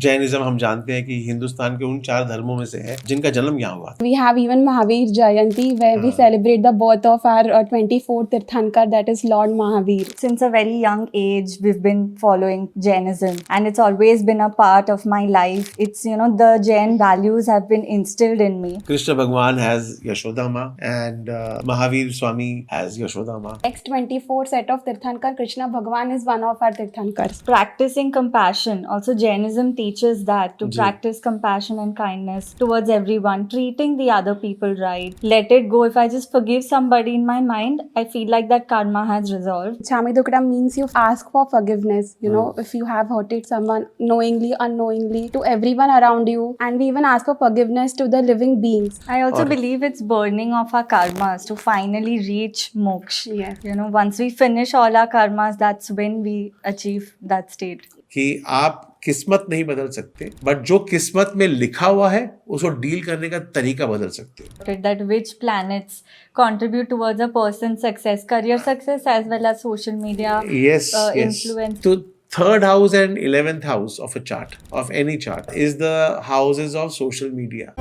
Jainism हम जानते हैं कि हिंदुस्तान के उन 4 धर्मों में से है जिनका जन्म यहाँ हुआ था। We have even Mahavir Jayanti where we celebrate the birth of our 24th Tirthankar, that is Lord Mahavir. Since a very young age, we've been following Jainism, and it's always been a part of my life. It's, the Jain values have been instilled in me. Krishna Bhagwan has Yashoda Ma and Mahavir Swami has Yashoda Ma. Next 24 set of Tirthankar, Krishna Bhagwan is one of our Tirthankars. Practicing compassion. Also, Jainism teaches that to practice compassion and kindness towards everyone, treating the other people right. Let it go. If I just forgive somebody in my mind, I feel like that karma has resolved. Chamidukram means you ask for forgiveness, if you have hurted someone knowingly, unknowingly, to everyone around you, and we even ask for forgiveness to the living beings. I also believe it's burning of our karmas to finally reach moksha. Yes. Once we finish all our karmas, that's when we achieve that state. कि आप किस्मत नहीं बदल सकते, but जो किस्मत में लिखा हुआ है उसको डील करने का तरीका बदल सकते हो। That which planets contribute towards a person's success, career success as well as social media influence. So 3rd house and 11th house of a chart, of any chart, is the houses of social media.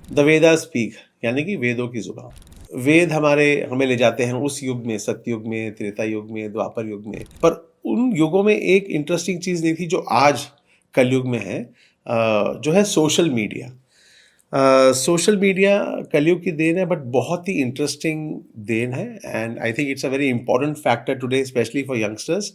The Vedas speak, यानी कि वेदों की जुबान। वेद हमें ले जाते हैं उस युग में, सतयुग में, त्रेता युग में, द्वापर युग में। पर उन युगों में एक इंटरेस्टिंग चीज़ नहीं थी जो आज कलयुग में है, जो है सोशल मीडिया। सोशल मीडिया कलयुग की देन है, बट बहुत ही इंटरेस्टिंग देन है, and I think it's a very important factor today, specially for youngsters.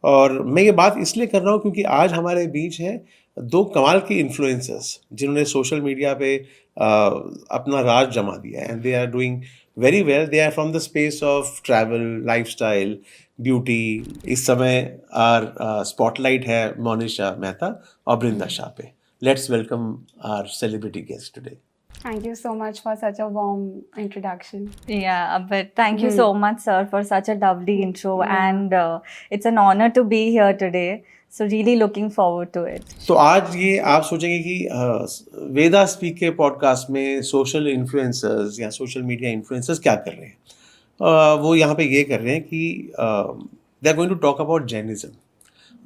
और मैं ये बात इसलिए कर रहा हूँ क्योंकि आज हमारे बीच हैं 2 कमाल की इन्फ्लुएंसर्स जिन्होंने सोशल मीडिया पे अपना राज जमा दिया है, and they are doing very well. They are from the space of travel, lifestyle, beauty. इस समय आर स्पॉटलाइट है मोनिशा मेहता और बृंदा शाह पे। Let's welcome our celebrity guest today. Thank you so much for such a warm introduction. Yeah, but thank you so much, sir, for such a lovely intro, and it's an honor to be here today. So really looking forward to it. तो आज ये आप सोचेंगे कि वेदा speak के podcast में social influencers या social media influencers क्या कर रहे हैं। वो यहाँ पे ये कर रहे हैं कि they are going to talk about Jainism.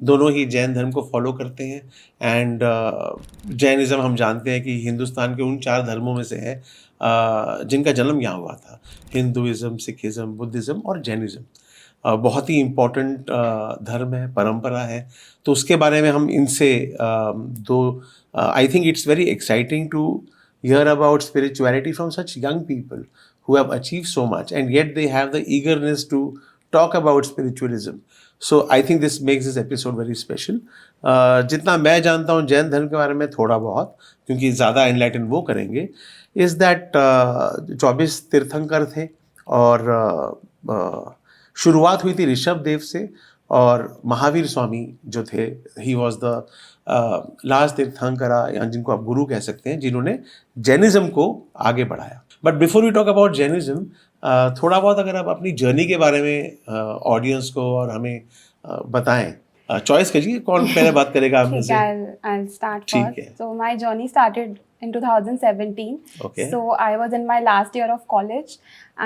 दोनों ही जैन धर्म को फॉलो करते हैं, एंड जैनिज्म हम जानते हैं कि हिंदुस्तान के उन 4 धर्मों में से है जिनका जन्म यहाँ हुआ था। हिंदुइज्म, सिखिज़्म, बुद्धिज़्म और जैनिज्म बहुत ही इम्पोर्टेंट धर्म है, परंपरा है। तो उसके बारे में हम इनसे I think it's very exciting to hear about spirituality from such young people who have achieved so much, and yet they have the eagerness to talk about spiritualism. So I think this makes this episode very special. जितना मैं जानता हूँ जैन धर्म के बारे में थोड़ा बहुत, क्योंकि ज़्यादा एनलाइटन वो करेंगे, इज़ दैट 24 तीर्थंकर थे, और शुरुआत हुई थी ऋषभ देव से, और महावीर स्वामी जो थे, he was the last tirthankara, या जिनको आप गुरु कह सकते हैं, जिन्होंने जैनिज्म को आगे बढ़ाया। But before we talk about Jainism, थोड़ा बहुत अगर आप अपनी जर्नी के बारे में ऑडियंस को और हमें बताएं, चॉइस कीजिए कौन पहले बात करेगा आप में से। I'll start first. So my journey started in 2017. Okay. So I was in my last year of college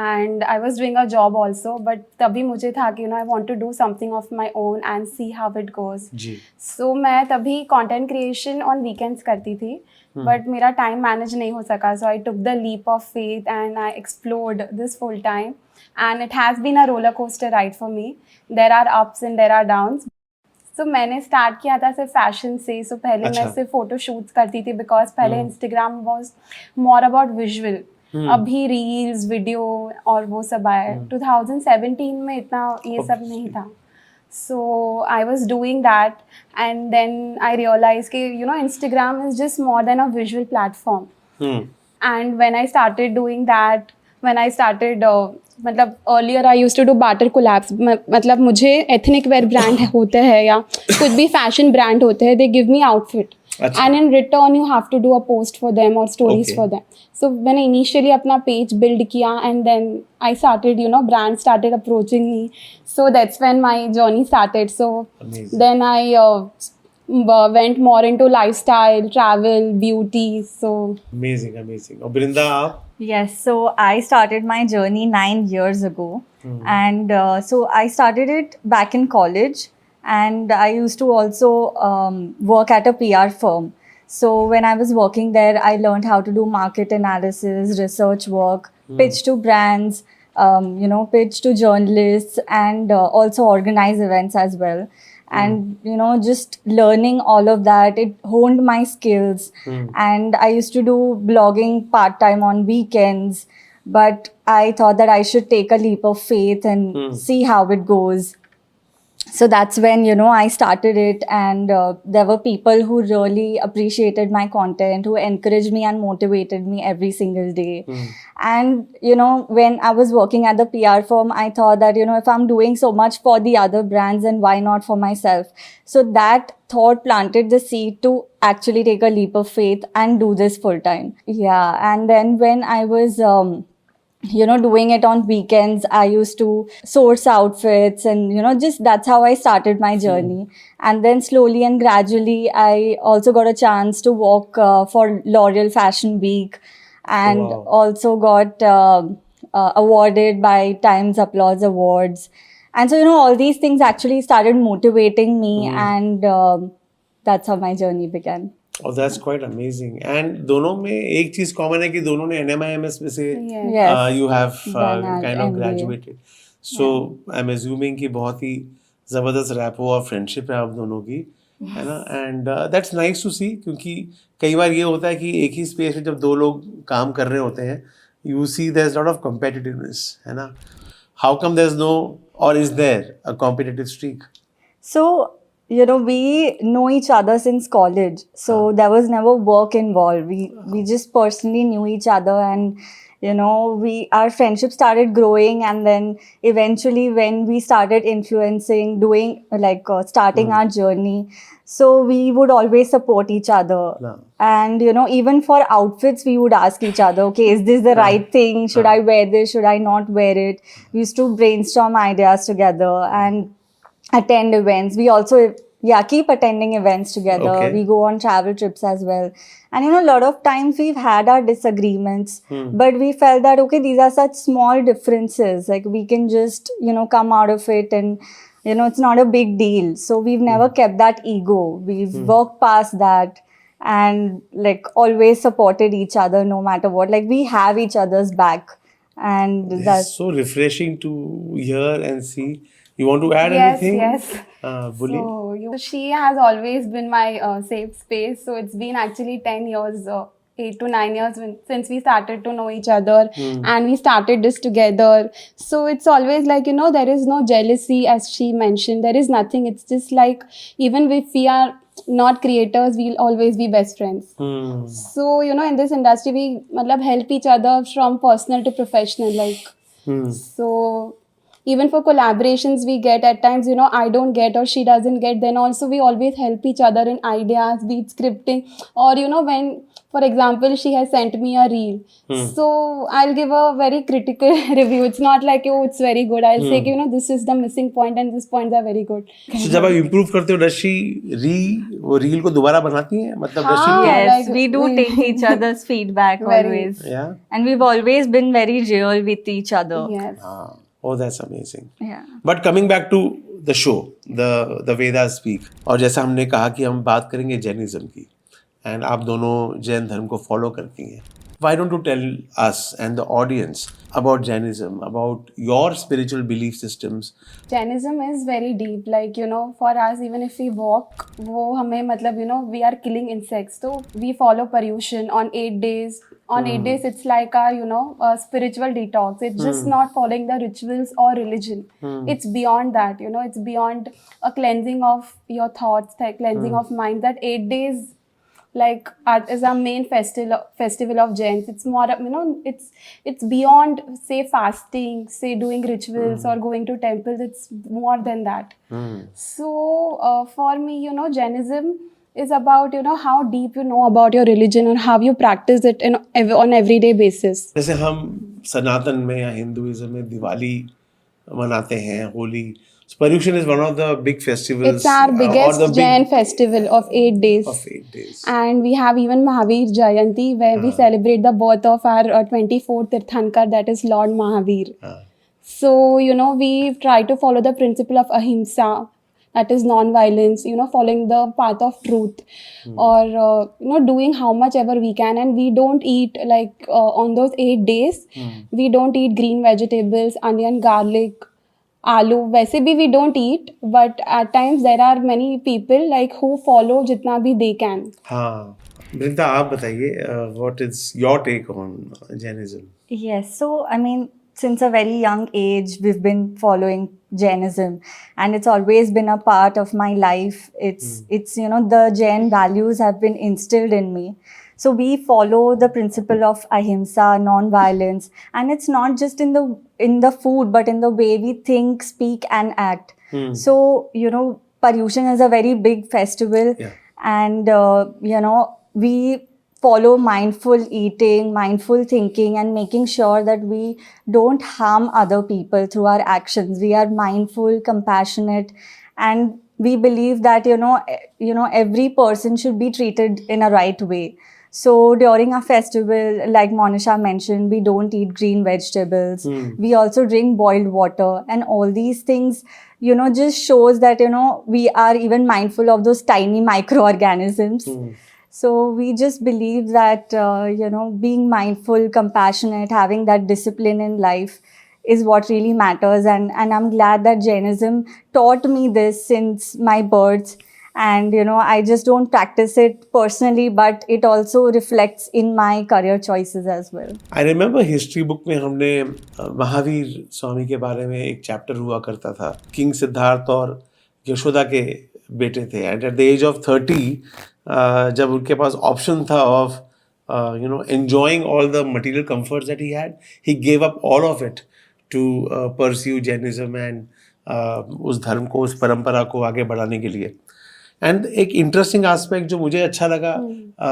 and I was doing a job also, but तभी मुझे था कि I want to do something of my own and see how it goes. Ji. So मैं तभी content creation on weekends करती थी, but मेरा time manage नहीं हो सका. So I took the leap of faith and I explored this full time, and it has been a roller coaster ride for me. There are ups and there are downs. So मैंने start किया था सिर्फ fashion से। सो पहले मैं सिर्फ photo shoots करती थी, बिकॉज पहले Instagram was more about visual. अभी रील्स, वीडियो और वो सब आया। 2017 में इतना ये सब नहीं था। So I was doing that, and then I realized कि Instagram is just more than a visual platform. And when I started doing that, when I started मतलब earlier I used to do barter collabs. मतलब मुझे ethnic wear brand होते हैं या कुछ भी fashion brand होते हैं, they give me outfit. अच्छा. And in return you have to do a post for them or stories Okay. for them. So when I initially अपना page build किया and then I started, you know, brands started approaching me. So that's when my journey started. So Amazing. then I went more into lifestyle, travel, beauty. So Amazing, amazing. और बृंदा आप? Yes, so I started my journey 9 years ago. And so I started it back in college, and I used to also work at a PR firm. So when I was working there, I learned how to do market analysis, research work, pitch to brands, pitch to journalists, and also organize events as well. And just learning all of that, it honed my skills. And I used to do blogging part-time on weekends, but I thought that I should take a leap of faith and see how it goes. So that's when I started it, and there were people who really appreciated my content, who encouraged me and motivated me every single day. And when I was working at the PR firm, I thought that if I'm doing so much for the other brands, then why not for myself? So that thought planted the seed to actually take a leap of faith and do this full time. Yeah. And then when I was doing it on weekends, I used to source outfits, and just that's how I started my journey. And then slowly and gradually I also got a chance to work for L'Oreal Fashion Week, and Wow. also got awarded by Times Applause Awards. And so all these things actually started motivating me, and that's how my journey began. और that's quite amazing. And दोनों में एक चीज common है कि दोनों ने NMIMS में से Yes. You have Done at kind of MBA. Graduated. So I am assuming कि बहुत ही जबरदस्त रैपो और फ्रेंडशिप है आप दोनों की, है ना. एंड दैट्स नाइस टू सी, क्योंकि कई बार ये होता है कि एक ही स्पेस में जब दो लोग काम कर रहे होते हैं, you see there is lot of competitiveness, है ना. How come there is no, और is there a competitive streak? So, we know each other since college. So there was never work involved. We just personally knew each other, and our friendship started growing, and then eventually when we started influencing, doing starting our journey, so we would always support each other. Yeah. And even for outfits, we would ask each other, okay, is this the right thing? Should I wear this? Should I not wear it? We used to brainstorm ideas together and attend events. We also keep attending events together. Okay. We go on travel trips as well. And a lot of times we've had our disagreements, but we felt that okay, these are such small differences, like we can just come out of it, and it's not a big deal. So we've never kept that ego. We've worked past that, and always supported each other no matter what. Like we have each other's back, and This that's is so refreshing to hear and see. You want to add yes, anything? yes. Bully? So she has always been my safe space. So it's been actually 10 years, 8 to 9 years since we started to know each other, and we started this together. So it's always like, there is no jealousy, as she mentioned. There is nothing. It's just like, even if we are not creators, we'll always be best friends. So, in this industry, we help each other from personal to professional. So even for collaborations we get at times, I don't get or she doesn't get, then also we always help each other in ideas, be it scripting, or when, for example, she has sent me a reel, so I'll give a very critical review. It's not like, oh, it's very good. I'll say, this is the missing point and these points are very good. So जब आप improve करते हो, does she वो reel को दोबारा बनाती है, मतलब does she हाँ, yes, like, we do take each other's feedback Very. always. Yeah. And we've always been very real with each other. Yes. Oh, that's amazing. Yeah. But coming back to the show, the Vedas Speak, और जैसा हमने कहा कि हम बात करेंगे Jainism की, and आप दोनों जैन धर्म को फॉलो करती हैं. Why don't you tell us and the audience about Jainism, about your spiritual belief systems? Jainism is very deep. Like, for us, even if we walk, वो हमें we are killing insects. So we follow Paryushan on 8 days. On 8 days, it's like our, a spiritual detox. It's just not following the rituals or religion. It's beyond that, it's beyond a cleansing of your thoughts, cleansing of mind. That 8 days like as our main festival of Jains. It's more, it's beyond say fasting, say doing rituals or going to temples. It's more than that. So for me, Jainism is about how deep you know about your religion and how you practice it on everyday basis. जैसे हम सनातन में या Hinduism में दिवाली मनाते हैं, Holi. Paryushan is one of the big festivals. It's our biggest Jain festival of 8 days. Of 8 days. And we have even Mahavir Jayanti, where we celebrate the birth of our 24th Tirthankar, that is Lord Mahavir. So, we try to follow the principle of ahimsa, that is non-violence, following the path of truth, or, doing how much ever we can. And we don't eat, like, on those 8 days, we don't eat green vegetables, onion, garlic, आलू. वैसे भी we don't eat, but at times there are many people like who follow जितना भी they can. हाँ, Brinda, आप बताइए, what is your take on Jainism? Yes, so I mean, since a very young age, we've been following Jainism, and it's always been a part of my life. It's the Jain values have been instilled in me. So we follow the principle of ahimsa, non-violence, and it's not just in the food, but in the way we think, speak, and act. So Paryushan is a very big festival, and we follow mindful eating, mindful thinking, and making sure that we don't harm other people through our actions. We are mindful, compassionate, and we believe that every person should be treated in a right way. So during our festival, like Monisha mentioned, we don't eat green vegetables. We also drink boiled water, and all these things, just shows that, we are even mindful of those tiny microorganisms. So we just believe that, being mindful, compassionate, having that discipline in life is what really matters. And I'm glad that Jainism taught me this since my birth. And, I just don't practice it personally, but it also reflects in my career choices as well. I remember history book में हमने महावीर स्वामी के बारे में एक chapter हुआ करता था. King Siddharth और यशोदा के बेटे थे. And at the age of 30, जब उनके पास ऑप्शन था of enjoying all the material comforts that he had, he gave up all of it to pursue Jainism and उस धर्म को, उस परंपरा को आगे बढ़ाने के लिए. एंड एक इंटरेस्टिंग एस्पेक्ट जो मुझे अच्छा लगा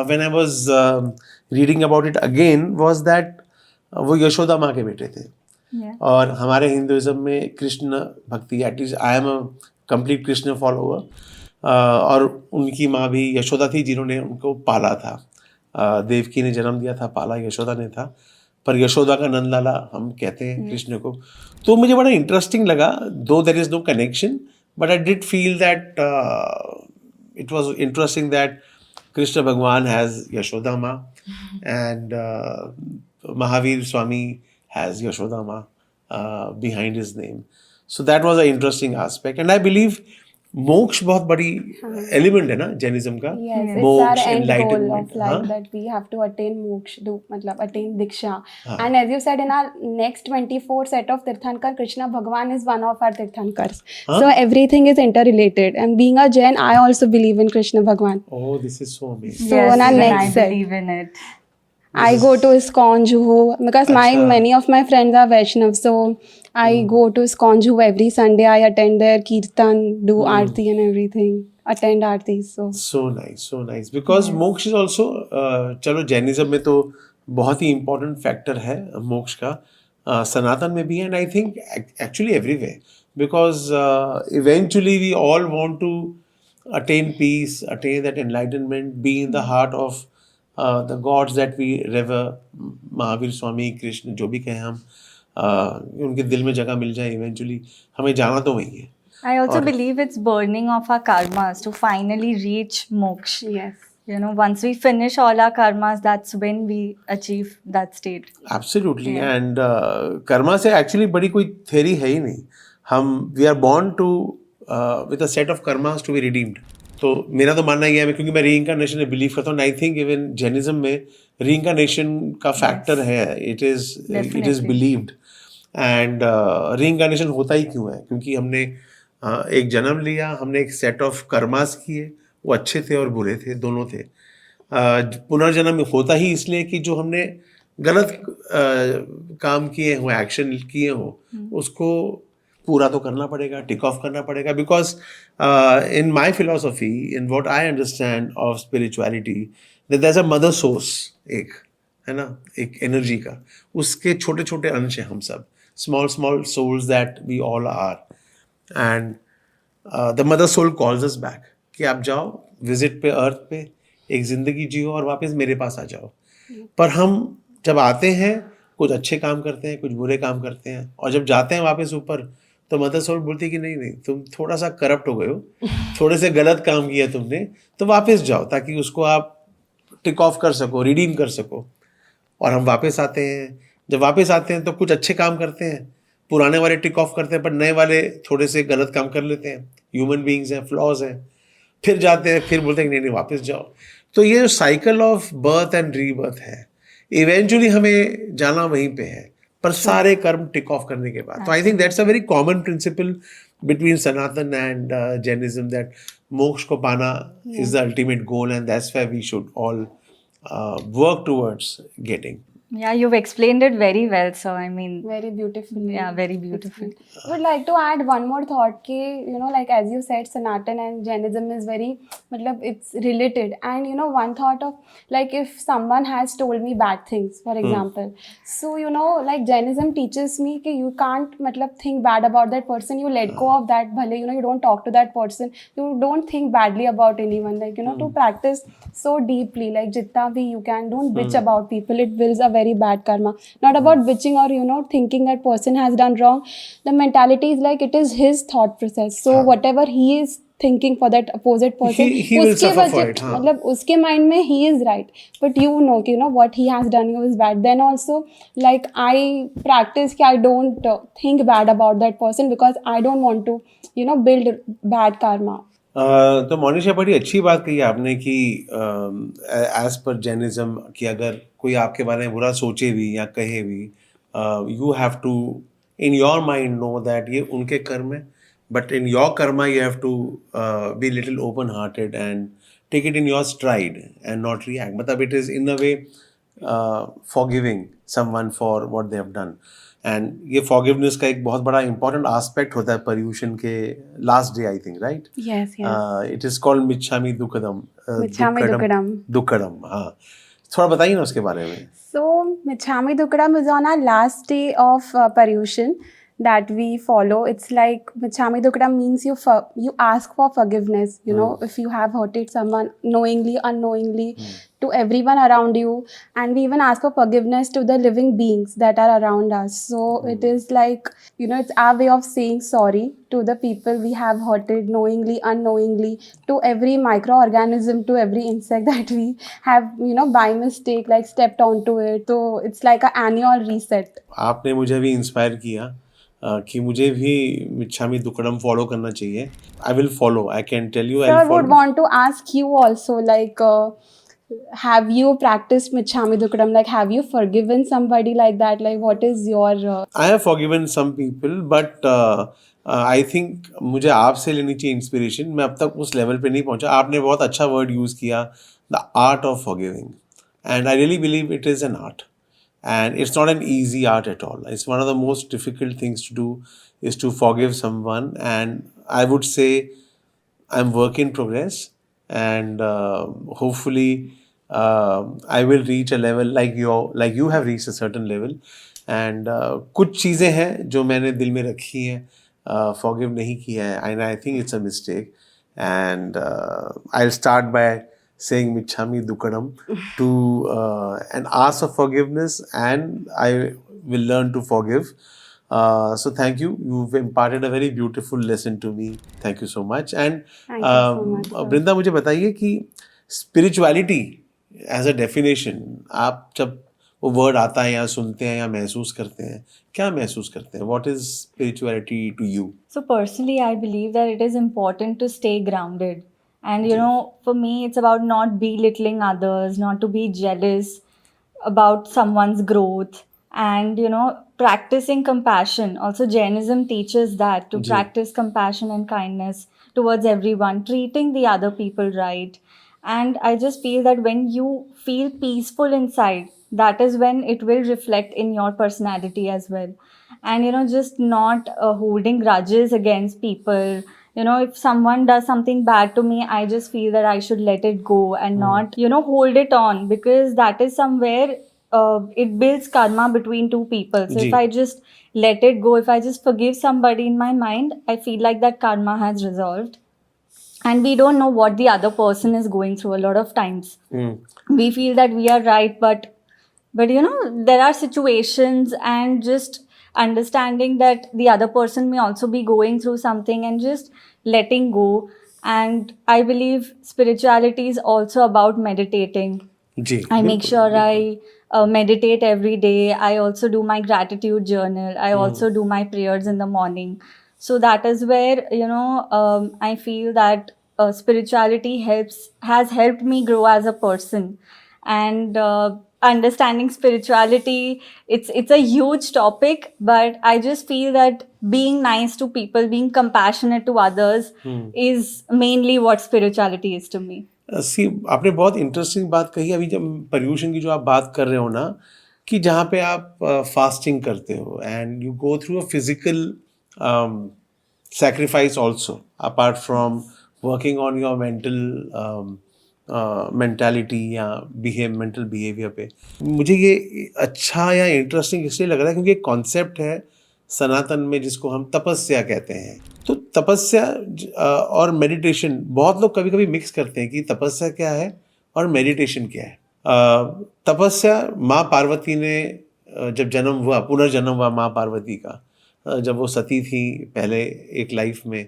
when I was reading about it again was that वो यशोदा माँ के बेटे थे. और हमारे हिंदुइज्म में कृष्ण भक्ति, at least I am a complete Krishna follower, और उनकी माँ भी यशोदा थी जिन्होंने उनको पाला था. देवकी ने जन्म दिया था, पाला यशोदा ने था, पर यशोदा का नंदलाला हम कहते हैं कृष्ण को. तो मुझे बड़ा इंटरेस्टिंग लगा, though there is no connection, but I did feel that it was interesting that Krishna Bhagwan has Yashoda Ma and Mahavir Swami has Yashoda Ma behind his name. So that was an interesting aspect. And I believe मोक्ष बहुत बड़ी element है ना जैनिज्म का. Moksha, enlightenment, like that we have to attain moksha, मतलब attain diksha. And as you said, in our next 24 set of tirthankar, Krishna Bhagwan is one of our tirthankars. So everything is interrelated, and being a Jain I also believe in Krishna Bhagwan. Oh, this is so amazing. So on our next set, I believe in it. I go to ISKCON Juhu because many of my friends are Vaishnav, so I go to ISKCON Juhu every Sunday. I attend their kirtan, do aarti and everything, attend aartis. So nice. Because मोक्ष is also चलो Jainism में तो बहुत ही important factor है मोक्ष का, सनातन में भी है, and I think actually everywhere, because eventually we all want to attain peace, attain that enlightenment, be in the heart of the gods that we revere, Mahavir Swami, Krishna, जो भी कहें हम, उनके दिल में जगह मिल जाए eventually. हमें जाना तो वही है. I also believe it's burning of our karmas to finally reach moksha. Yes. Once we finish all our karmas, that's when we achieve that state. Absolutely. And Karma से actually बड़ी कोई theory है ही नहीं. we are born to with a set of karmas to be redeemed. तो मेरा तो मानना ये है, क्योंकि मैं रीइंकार्नेशन में बिलीव करता हूँ. आई थिंक इवन जैनिज्म में रीइंकार्नेशन का फैक्टर है. It is believed. And reincarnation होता ही क्यों है? क्योंकि हमने एक जन्म लिया, हमने एक सेट ऑफ कर्मास किए, वो अच्छे थे और बुरे थे, दोनों थे. पुनर्जन्म होता ही इसलिए कि जो हमने गलत काम किए हों, एक्शन किए हों, उसको पूरा तो करना पड़ेगा, टिक ऑफ करना पड़ेगा, because in my philosophy, in what I understand of spirituality, there is a mother source, एक है ना, एक एनर्जी का, उसके छोटे छोटे अंश हैं हम सब, small small souls that we all are, and the mother soul calls us back कि आप जाओ विजिट पे, अर्थ पे, एक ज़िंदगी जियो और वापस मेरे पास आ जाओ। पर हम जब आते हैं कुछ अच्छे काम करते हैं, कुछ बुरे काम करते हैं, और जब जाते हैं वापस ऊपर तो मदर सोल बोलती है कि नहीं नहीं, तुम थोड़ा सा करप्ट हो गए हो, थोड़े से गलत काम किया तुमने, तो वापस जाओ ताकि उसको आप टिक ऑफ कर सको, रिडीम कर सको। और हम वापस आते हैं, जब वापस आते हैं तो कुछ अच्छे काम करते हैं, पुराने वाले टिक ऑफ करते हैं, पर नए वाले थोड़े से गलत काम कर लेते हैं, ह्यूमन बीइंग्स हैं, फ्लॉज हैं, फिर जाते हैं, फिर बोलते हैं कि नहीं नहीं वापस जाओ। तो ये जो cycle of birth and rebirth है, इवेंचुअली हमें जाना वहीं पे है, पर सारे कर्म टिक ऑफ करने के बाद। तो I think that's a very common principle between Sanatan and Jainism, that moksha को पाना is the ultimate goal, and that's why we should all work towards getting. Yeah, you've explained it very well. So, I mean, Very beautifully. yeah, very beautiful. I would like to add one more thought ki, you know, like as you said, Sanatan and Jainism is very, matlab, it's related. And you know, one thought of like if someone has told me bad things, for example, so you know, like Jainism teaches me कि you can't matlab think bad about that person. You let go of that. Bhale, you know, you don't talk to that person. You don't think badly about anyone. Like, you know, to practice so deeply, like jitna bhi you can, don't bitch about people. It builds a very bad karma. Not about bitching or, you know, thinking that person has done wrong. The mentality is like it is his thought process. So whatever he is thinking for that opposite person, he will suffer for it, हाँ. मतलब उसके mind में he is right, but you know कि, you know, what he has done is bad. Then also like I practice कि I don't think bad about that person because I don't want to, you know, build bad karma. तो मोनिशा, बड़ी अच्छी बात कही आपने कि as per Jainism कि अगर कोई आपके बारे में बुरा सोचे भी या कहे भी, you have to in your mind know that ये उनके कर्म है, but in your karma you have to be little open hearted and take it in your stride and not react. मतलब it is in a way forgiving someone for what they have done, and ये forgiveness का एक बहुत बड़ा important aspect होता है पर्यूषण के last day, I think, right? Yes, yes. It is called Michhami Dukkadam. Michhami Dukkadam. Dukkadam, हाँ, थोड़ा बताइए ना उसके बारे में। So, Michhami Dukkadam is on our last day of Paryushan that we follow. It's like Michhami Dukkadam means you ask for forgiveness, you know, if you have hurted someone knowingly, unknowingly, to everyone around you. And we even ask for forgiveness to the living beings that are around us. So it is like, you know, it's our way of saying sorry to the people we have hurted knowingly, unknowingly, to every microorganism, to every insect that we have, you know, by mistake, like stepped onto it. So it's like an annual reset. आपने मुझे भी inspire किया कि मुझे भी मिच्छामी दुक्कडम follow करना चाहिए। I will follow, I can tell you. So I would want to ask you also, like, have you practiced Michhami Dukkadam? Like, have you forgiven somebody like that? Like, what is your... I have forgiven some people, but I think मुझे आपसे लेनी चाहिए inspiration. मैं अब तक उस level पे नहीं पहुंचा। आपने बहुत अच्छा वर्ड यूज़ किया, the art of forgiving, and I really believe it is an art, and it's not an easy art at all. It's one of the most difficult things to do is to forgive someone, and I would say I'm work in progress, and hopefully I will reach a level like you have reached a certain level, and कुछ चीज़ें हैं जो मैंने दिल में रखी हैं, forgive नहीं किया है, and I think it's a mistake, and I'll start by saying Michhami Dukkadam to and ask for forgiveness, and I will learn to forgive. So thank you. You've imparted a very beautiful lesson to me. Thank you so much. And Thank you so much, sir. Brinda, मुझे बताइए कि spirituality as a definition, आप जब वो word आता है या सुनते हैं या महसूस करते हैं, क्या महसूस करते हैं? What is spirituality to you? So personally, I believe that it is important to stay grounded. And you know, for me, it's about not belittling others, not to be jealous about someone's growth, and you know, practicing compassion. Also, Jainism teaches that to ji. practice compassion and kindness towards everyone, treating the other people right, And I just feel that when you feel peaceful inside, that is when it will reflect in your personality as well. And just not holding grudges against people. If someone does something bad to me, I just feel that I should let it go and not hold it on, because that is somewhere it builds karma between two people. So if ji I just let it go, if I just forgive somebody in my mind, I feel like that karma has resolved. And we don't know what the other person is going through a lot of times. We feel that we are right, but there are situations, and just understanding that the other person may also be going through something, and just letting go. And I believe spirituality is also about meditating. Ji I make बिल्कुल sure बिल्कुल I meditate every day. I also do my gratitude journal. I also do my prayers in the morning. So that is where I feel that spirituality has helped me grow as a person. And understanding spirituality, it's a huge topic, but I just feel that being nice to people, being compassionate to others, is mainly what spirituality is to me. सी आपने बहुत interesting बात कही अभी जब पर्यूषण की जो आप बात कर रहे हो ना कि जहाँ पे आप फास्टिंग करते हो and you go through a physical sacrifice also apart from working on your mentality या mental behavior पे मुझे ये अच्छा या इंटरेस्टिंग इसलिए लग रहा है क्योंकि एक कॉन्सेप्ट है सनातन में जिसको हम तपस्या कहते हैं तो तपस्या और मेडिटेशन बहुत लोग कभी कभी मिक्स करते हैं कि तपस्या क्या है और मेडिटेशन क्या है तपस्या माँ पार्वती ने जब जन्म हुआ पुनर्जन्म हुआ माँ पार्वती का जब वो सती थी पहले एक लाइफ में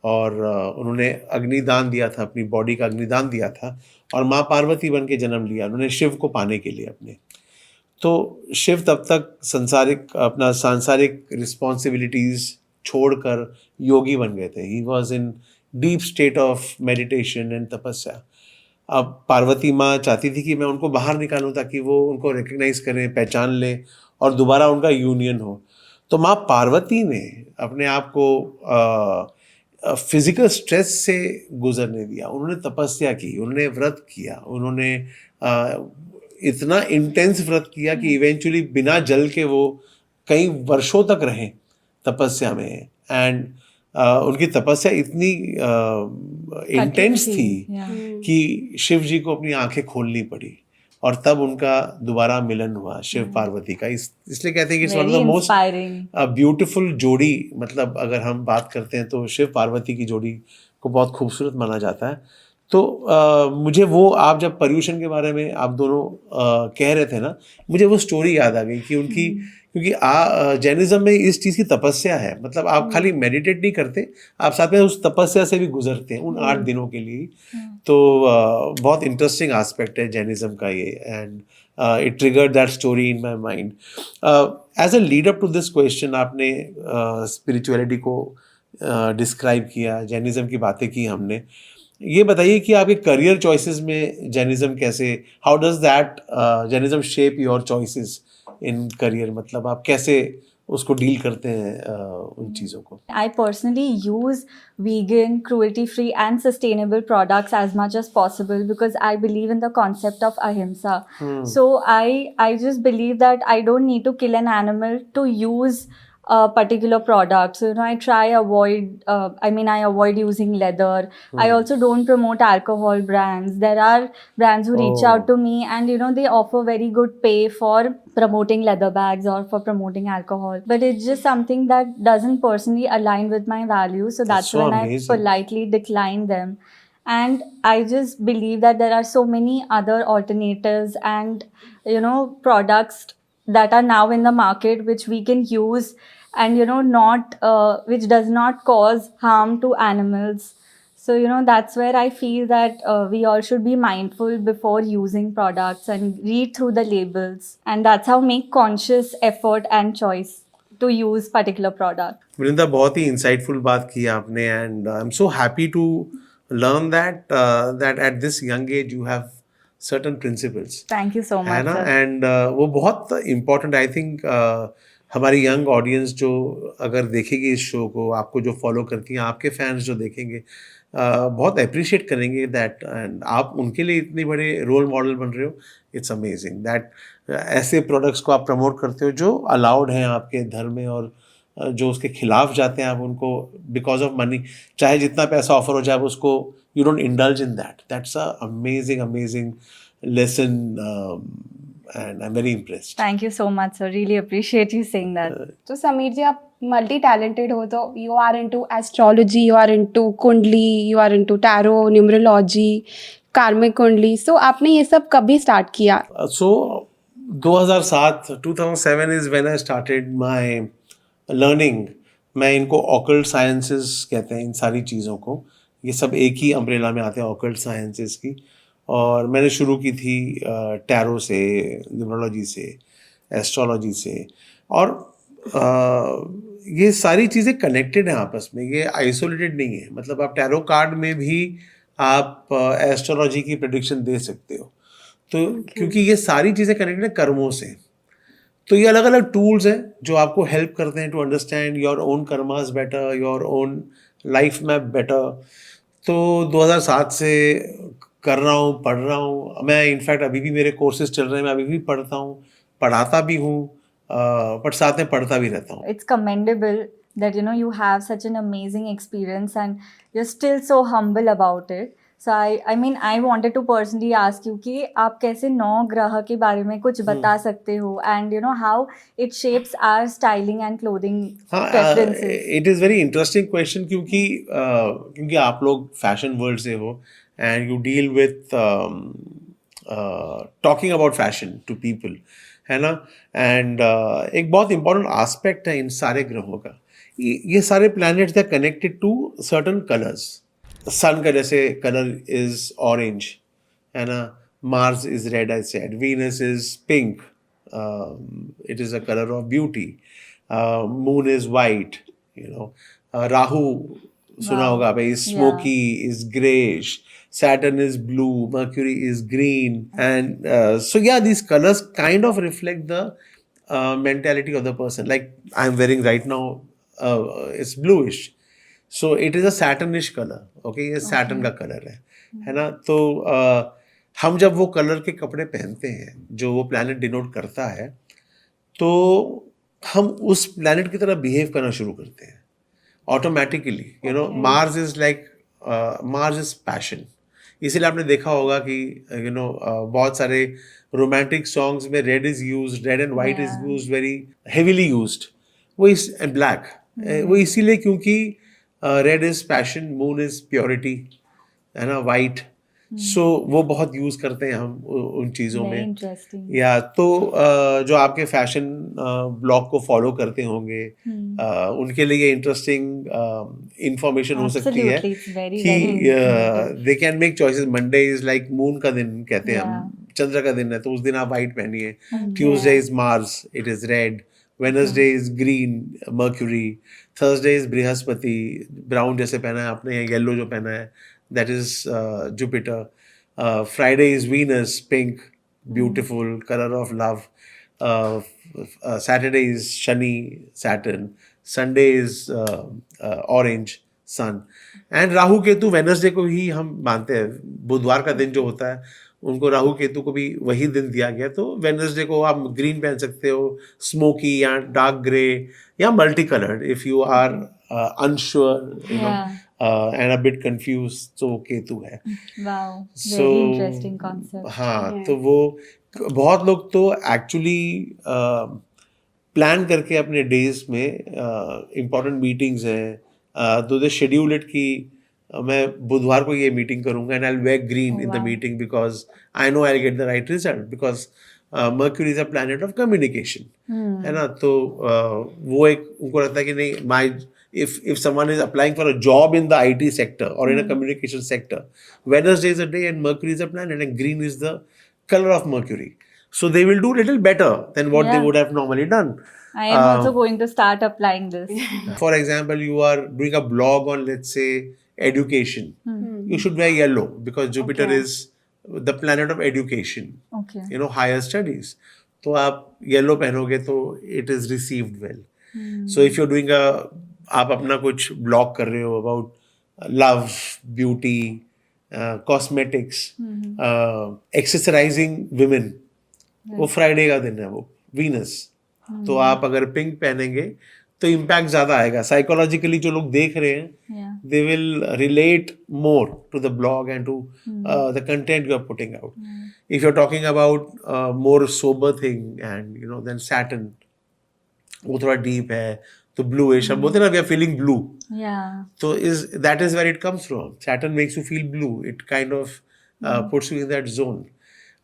और उन्होंने अग्निदान दिया था अपनी बॉडी का अग्निदान दिया था और माँ पार्वती बन के जन्म लिया उन्होंने शिव को पाने के लिए अपने तो शिव तब तक सांसारिक रिस्पॉन्सिबिलिटीज़ छोड़कर योगी बन गए थे he was in deep state of meditation and तपस्या अब पार्वती माँ चाहती थी कि मैं उनको बाहर निकालूं ताकि वो उनको रिकग्नाइज करें पहचान लें और दोबारा उनका यूनियन हो तो माँ पार्वती ने अपने आप को फिजिकल स्ट्रेस से गुजरने दिया उन्होंने तपस्या की उन्होंने व्रत किया उन्होंने इतना इंटेंस व्रत किया कि इवेंचुअली बिना जल के वो कई वर्षों तक रहे तपस्या में एंड उनकी तपस्या इतनी इंटेंस थी कि शिव जी को अपनी आंखें खोलनी पड़ी और तब उनका दोबारा मिलन हुआ शिव पार्वती का इसलिए कहते हैं कि it's one of the most beautiful जोड़ी मतलब अगर हम बात करते हैं तो शिव पार्वती की जोड़ी को बहुत खूबसूरत माना जाता है तो मुझे वो आप जब पर्यूषण के बारे में आप दोनों कह रहे थे ना मुझे वो स्टोरी याद आ गई कि उनकी क्योंकि जैनिज्म में इस चीज़ की तपस्या है मतलब आप खाली मेडिटेट नहीं करते आप साथ में उस तपस्या से भी गुजरते हैं उन 8 दिनों के लिए तो बहुत इंटरेस्टिंग एस्पेक्ट है जैनिज्म का ये and it triggered that story in my mind as a lead up to this question आपने स्पिरिचुअलिटी को डिस्क्राइब किया जैनिज्म की बातें की हमने ये बताइए कि आपके करियर चॉइसेस में जैनिज्म कैसे how does that Jainism shape your choices in career मतलब आप कैसे उसको डील करते हैं उन चीज़ों को I personally use vegan, cruelty-free and sustainable products as much as possible because I believe in the concept of ahimsa. So I just believe that I don't need to kill an animal to use a particular product. So I try I avoid using leather. I also don't promote alcohol brands. There are brands who reach out to me and they offer very good pay for promoting leather bags or for promoting alcohol, but it's just something that doesn't personally align with my values, so that's so when amazing. I politely decline them. And I just believe that there are so many other alternatives and products that are now in the market which we can use and not which does not cause harm to animals. So that's where I feel that we all should be mindful before using products and read through the labels, and that's how make conscious effort and choice to use particular product. वृंदा बहुत ही insightful बात की आपने and I am so happy to learn that at this young age you have certain principles Thank you so much, है ना sir. And वो बहुत important I think हमारी young audience जो अगर देखेगी इस शो को आपको जो फॉलो करती हैं आपके फैंस जो देखेंगे बहुत अप्रिशिएट करेंगे दैट, एंड आप उनके लिए इतने बड़े रोल मॉडल बन रहे हो. इट्स अमेजिंग दैट ऐसे प्रोडक्ट्स को आप प्रमोट करते हो जो अलाउड हैं आपके धर्म में, और जो उसके खिलाफ जाते हैं आप उनको बिकॉज ऑफ मनी, चाहे जितना पैसा ऑफर हो जाए, आप उसको you don't indulge in that. That's a amazing lesson, and I am very impressed. Thank you so much, sir. Really appreciate you saying that. तो समीर जी, आप मल्टी टैलेंटेड हो, तो you are into astrology, you are into kundli, you are into tarot, numerology, karmic kundli. सो आपने ये सब कभी start किया? So 2007 is when I started my learning. मैं इनको ऑकल्ट साइंसेस कहते हैं, इन सारी चीज़ों को. ये सब एक ही अम्ब्रेला में आते हैं, ऑकल्ट साइंसेस की. और मैंने शुरू की थी टैरो से, न्यूमरोलॉजी से, एस्ट्रोलॉजी से. और ये सारी चीज़ें कनेक्टेड हैं आपस में, ये आइसोलेटेड नहीं है. मतलब आप टैरो कार्ड में भी आप एस्ट्रोलॉजी की प्रेडिक्शन दे सकते हो. तो क्योंकि ये सारी चीज़ें कनेक्टेड हैं कर्मों से, तो ये अलग अलग टूल्स हैं जो आपको हेल्प करते हैं to understand your own karmas better, your own life map better. तो 2007 से कर रहा हूँ, पढ़ रहा हूँ मैं. इनफैक्ट अभी भी मेरे कोर्सेज चल रहे हैं, मैं अभी भी पढ़ता हूँ, पढ़ाता भी हूँ, बट साथ में पढ़ता भी रहता हूँ. It's commendable that you have such an amazing experience and you're still so humble about it. So I mean I wanted to personally ask you कि आप कैसे 9 ग्रह के बारे में कुछ बता सकते हो, and how it shapes our styling and clothing preferences. It is very interesting question, क्योंकि आप लोग फैशन वर्ल्ड से हो and you deal with talking about fashion to people, है ना. एंड एक बहुत इंपॉर्टेंट आस्पेक्ट है इन सारे ग्रहों का. ये सारे planets they are connected to certain colours. Sun का जैसे कलर इज ऑरेंज, है ना. Mars is red, I said. Venus is pink, it is a colour of beauty. Moon is white, Rahu सुना होगा भाई, smoky is greyish. Saturn is blue, Mercury is green, and so yeah, these colors kind of reflect the mentality of the person. Like I'm wearing right now, it's bluish, so it is a Saturnish color. Okay, ये Saturn का color है ना. तो हम जब वो color के कपड़े पहनते हैं जो वो planet denote करता है, तो हम उस planet की तरह behave करना शुरू करते हैं automatically. Mars is like Mars is passion. इसीलिए आपने देखा होगा कि बहुत सारे रोमांटिक सॉन्ग्स में red is used, red and white is used, very heavily used. वो इस एंड ब्लैक, वो इसीलिए क्योंकि red is passion, moon is purity, है ना, वाइट. सो वो बहुत यूज करते हैं हम उन चीज़ों में. या तो जो आपके फैशन ब्लॉग को फॉलो करते होंगे, उनके लिए इंटरेस्टिंग इंफॉर्मेशन हो सकती है कि they can make choices. Monday is like moon का दिन कहते हैं हम, चंद्र का दिन है, तो उस दिन आप वाइट पहनिए. Tuesday is Mars, it is red. Wednesday is green, mercury. Thursday is Brihaspati, brown जैसे पहना है आपने, या येलो जो पहना है, that is Jupiter. Friday is Venus, pink, beautiful, color of love. Saturday is Shani, Saturn. Sunday is orange, Sun. And Rahu Ketu Wednesday को ही हम मानते हैं. बुधवार का दिन जो होता है, उनको राहु केतु को भी वही दिन दिया गया. तो वेनसडे को आप ग्रीन पहन सकते हो, स्मोकी या डार्क ग्रे, या multi coloured if you are unsure and a bit confused, तो केतु है. Wow, very interesting concept. हाँ, तो वो बहुत लोग तो एक्चुअली प्लान करके अपने डेज में इम्पोर्टेंट मीटिंग्स हैं, तो दे शेड्यूल इट कि मैं बुधवार को ये मीटिंग करूंगा and I will where green in the meeting because I know I will get the right result, because Mercury is a planet of communication, है ना. तो वो एक उनको लगता है कि नहीं, माई if someone is applying for a job in the IT sector or in a communication sector, Wednesday is a day and Mercury is a planet and green is the color of Mercury. So they will do little better than what they would have normally done. I am also going to start applying this. For example, you are doing a blog on, let's say, education. You should wear yellow because Jupiter is the planet of education. Okay. Higher studies. तो आप yellow पहनोगे तो it is received well. So if you're doing आप अपना कुछ blog कर रहे हो about love, beauty, cosmetics, accessorizing women, वो फ्राइडे का दिन है, वो वीनस. तो आप अगर पिंक पहनेंगे तो इम्पैक्ट ज्यादा आएगा. साइकोलॉजिकली जो लोग देख रहे हैं, Yeah. they will relate more to the blog and to the content you are putting out. If you're talking about more sober thing and then Saturn, वो थोड़ा deep है, तो bluish. हम बोलते हैं ना, we are feeling blue. Yeah. So that is where it comes from. Saturn makes you feel blue. It kind of puts you in that zone.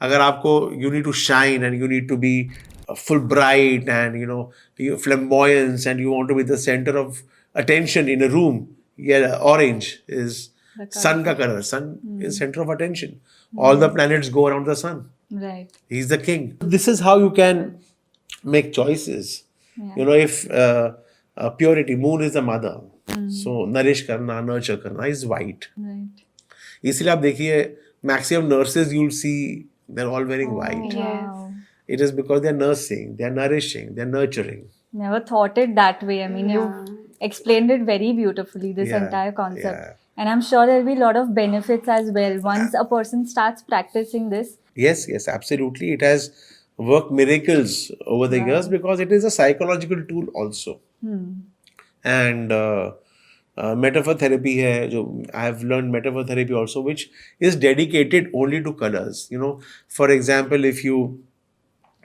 अगर आपको you need to shine and you need to be full bright and you flamboyance and you want to be the center of attention in a room, yeah, orange is The color. sun ka color. Sun is center of attention. All the planets go around the sun. Right. He's the king. This is how you can make choices. Yeah. If purity, moon is the mother. So nourish karna, nurture karna is white. Right. इसलिए आप देखिए maximum nurses you'll see they're all wearing white. Wow. It is because they're nursing, they're nourishing, they're nurturing. Never thought it that way. I mean, you explained it very beautifully, this Yeah, entire concept. yeah. And I'm sure there'll be a lot of benefits as well once a person starts practicing this. Yes, absolutely. It has worked miracles over the years because it is a psychological tool also. And metaphor therapy है जो I have learned metaphor therapy also, which is dedicated only to colors. For example, if you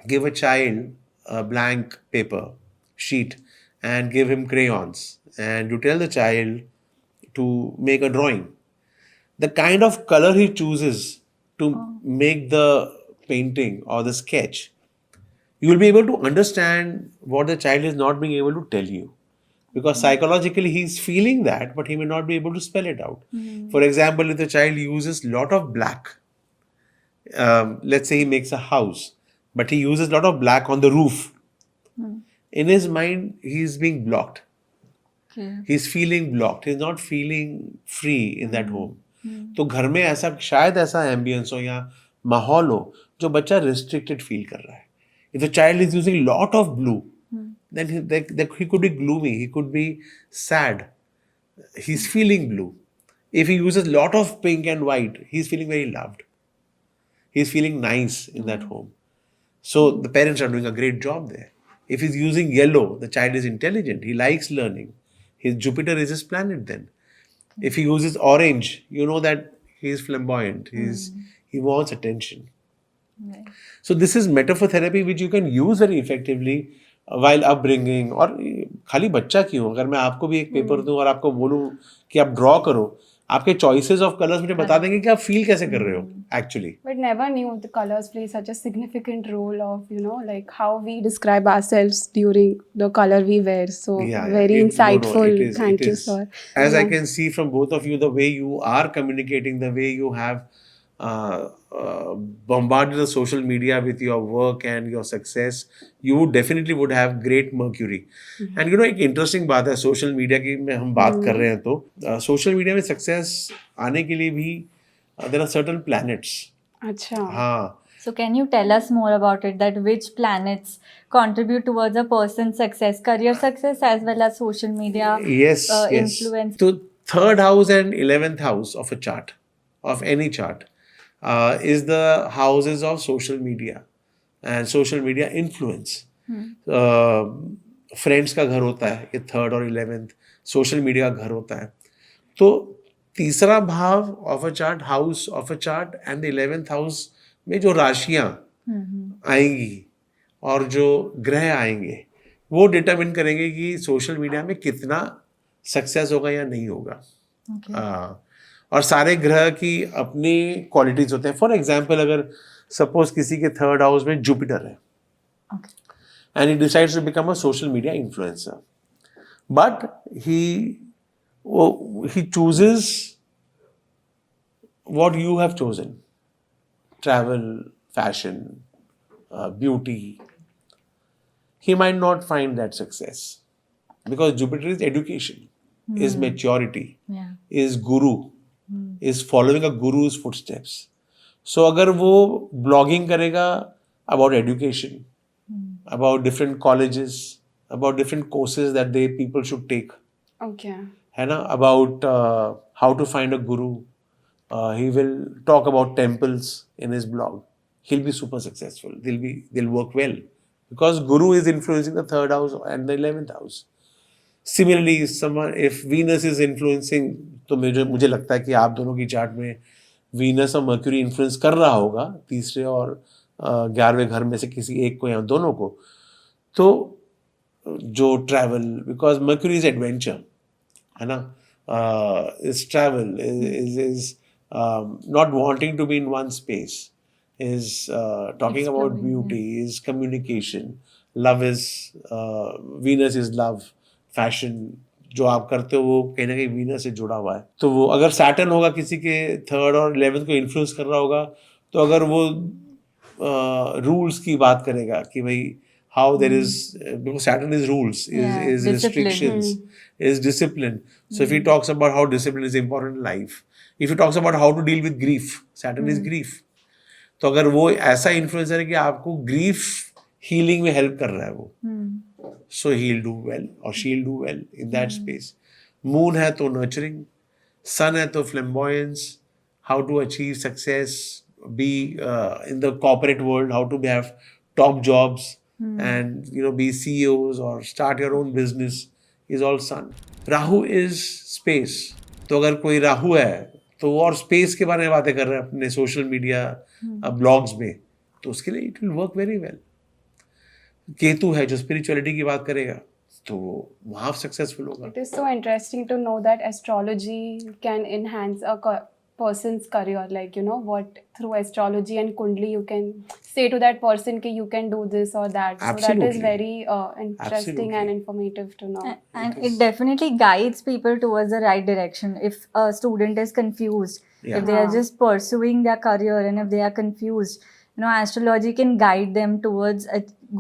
give a child a blank paper sheet and give him crayons and you tell the child to make a drawing, the kind of color he chooses to make the painting or the sketch, you will be able to understand what the child is not being able to tell you. Because psychologically he's feeling that, but he may not be able to spell it out. For example, if the child uses lot of black, let's say he makes a house, but he uses lot of black on the roof. In his mind, he's being blocked. Okay. He's feeling blocked. He's not feeling free in that home. तो घर में ऐसा शायद ऐसा ambience हो या माहौल हो जो बच्चा restricted फील कर रहा है. If the child is using lot of blue, then he could be gloomy, he could be sad. He's feeling blue. If he uses lot of pink and white, he's feeling very loved. He's feeling nice in that home. So the parents are doing a great job there. If he's using yellow, the child is intelligent. He likes learning. His Jupiter is his planet then. If he uses orange, you know that he's flamboyant. He wants attention. Right. So this is metaphor therapy which you can use very effectively while upbringing. और खाली बच्चा क्यों, अगर मैं आपको भी एक paper दूं और आपको बोलूं कि आप ड्रॉ करो, आपके choices of colors मुझे बता देंगे कि आप फील कैसे कर रहे हो actually. But never knew the colors play such a significant role of, like how we describe ourselves during the color we wear. So very insightful. Thank you, sir. As I can see from both of you, the way you are communicating, the way you have bombarded the social media with your work and your success, you definitely would have great Mercury. And एक interesting बात है social media की में हम बात कर रहे हैं तो social media में success आने के लिए भी there are certain planets. अच्छा. हाँ. So can you tell us more about it, that which planets contribute towards a person's success, career success as well as social media Yes. influence? So 3rd house and 11th house of a chart, of any chart, is the houses of social media and social media influence. Friends का घर होता है ये 3rd और 11th, social media का घर होता है. तो तीसरा भाव of a chart, house of a chart and the 11th house में जो राशियां आएंगी और जो ग्रह आएंगे वो डिटरमिन करेंगे कि सोशल मीडिया में कितना सक्सेस होगा या नहीं होगा. और सारे ग्रह की अपनी क्वालिटीज होते हैं. फॉर एग्जाम्पल, अगर सपोज किसी के 3rd हाउस में जुपिटर है and he decides to become a social media influencer, but he chooses what you have chosen: travel, fashion, beauty. He might not find that success because Jupiter is education, is maturity, is guru, is following a guru's footsteps. So अगर वो blogging करेगा about education, about different colleges, about different courses that people should take, Okay. है ना, about how to find a guru. He will talk about temples in his blog. He'll be super successful. They'll work well because guru is influencing the 3rd house and the 11th house. Similarly, if Venus is influencing, तो मुझे लगता है कि आप दोनों की chart में Venus और मर्क्यूरी इन्फ्लुएंस कर रहा होगा तीसरे और 11वें घर में से किसी एक को या दोनों को. तो जो travel, because Mercury is adventure, है ना, is travel, is not wanting to be in one space, is talking about beauty, is communication, love is Venus is love, fashion, जो आप करते हो वो कहीं ना कहीं वीनस से जुड़ा हुआ है. तो वो अगर सैटर्न होगा किसी के 3rd और 11th को इन्फ्लुएंस कर रहा होगा, तो अगर वो रूल्स की बात करेगा कि भाई how there is, because Saturn is rules, is restrictions, is discipline. So if he talks about how discipline is important in life, if he talks about how to deal with grief, Saturn is grief. तो अगर वो ऐसा influencer है कि आपको grief healing में help कर रहा है वो, so he will do well और she will do well in that space. Moon है तो नर्चरिंग, सन है तो flamboyance, how to achieve success, be in the corporate world, how to have top jobs and be CEOs or start your own business is all sun. Rahu is space. तो अगर कोई राहु है तो वो और स्पेस के बारे में बातें कर रहे हैं अपने सोशल मीडिया ब्लॉग्स में, तो उसके लिए it will work very well. Ketu है जो स्पिरिचुअलिटी की बात करेगा तो वो वहाँ सक्सेसफुल होगा. It is so interesting to know that astrology can enhance a person's career, like what through astrology and kundli you can say to that person ki you can do this or that. Absolutely. So that is very interesting Absolutely. and informative to know. And it definitely guides people towards the right direction. If a student is confused, Yeah. if they are just pursuing their career and if they are confused, astrology can guide them towards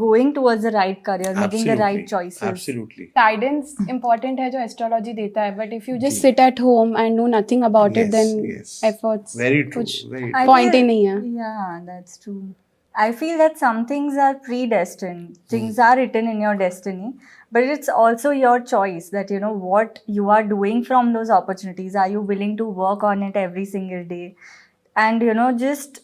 going towards the right career, making the right Absolutely. choices. Absolutely. Guidance important है जो astrology देता है, but if you just sit at home and know nothing about it, then yes. efforts Very true. कुछ Very I true. point he feel- नहीं है. Yeah, that's true. I feel that some things are predestined. Things are written in your destiny, but it's also your choice that what you are doing from those opportunities. Are you willing to work on it every single day? And just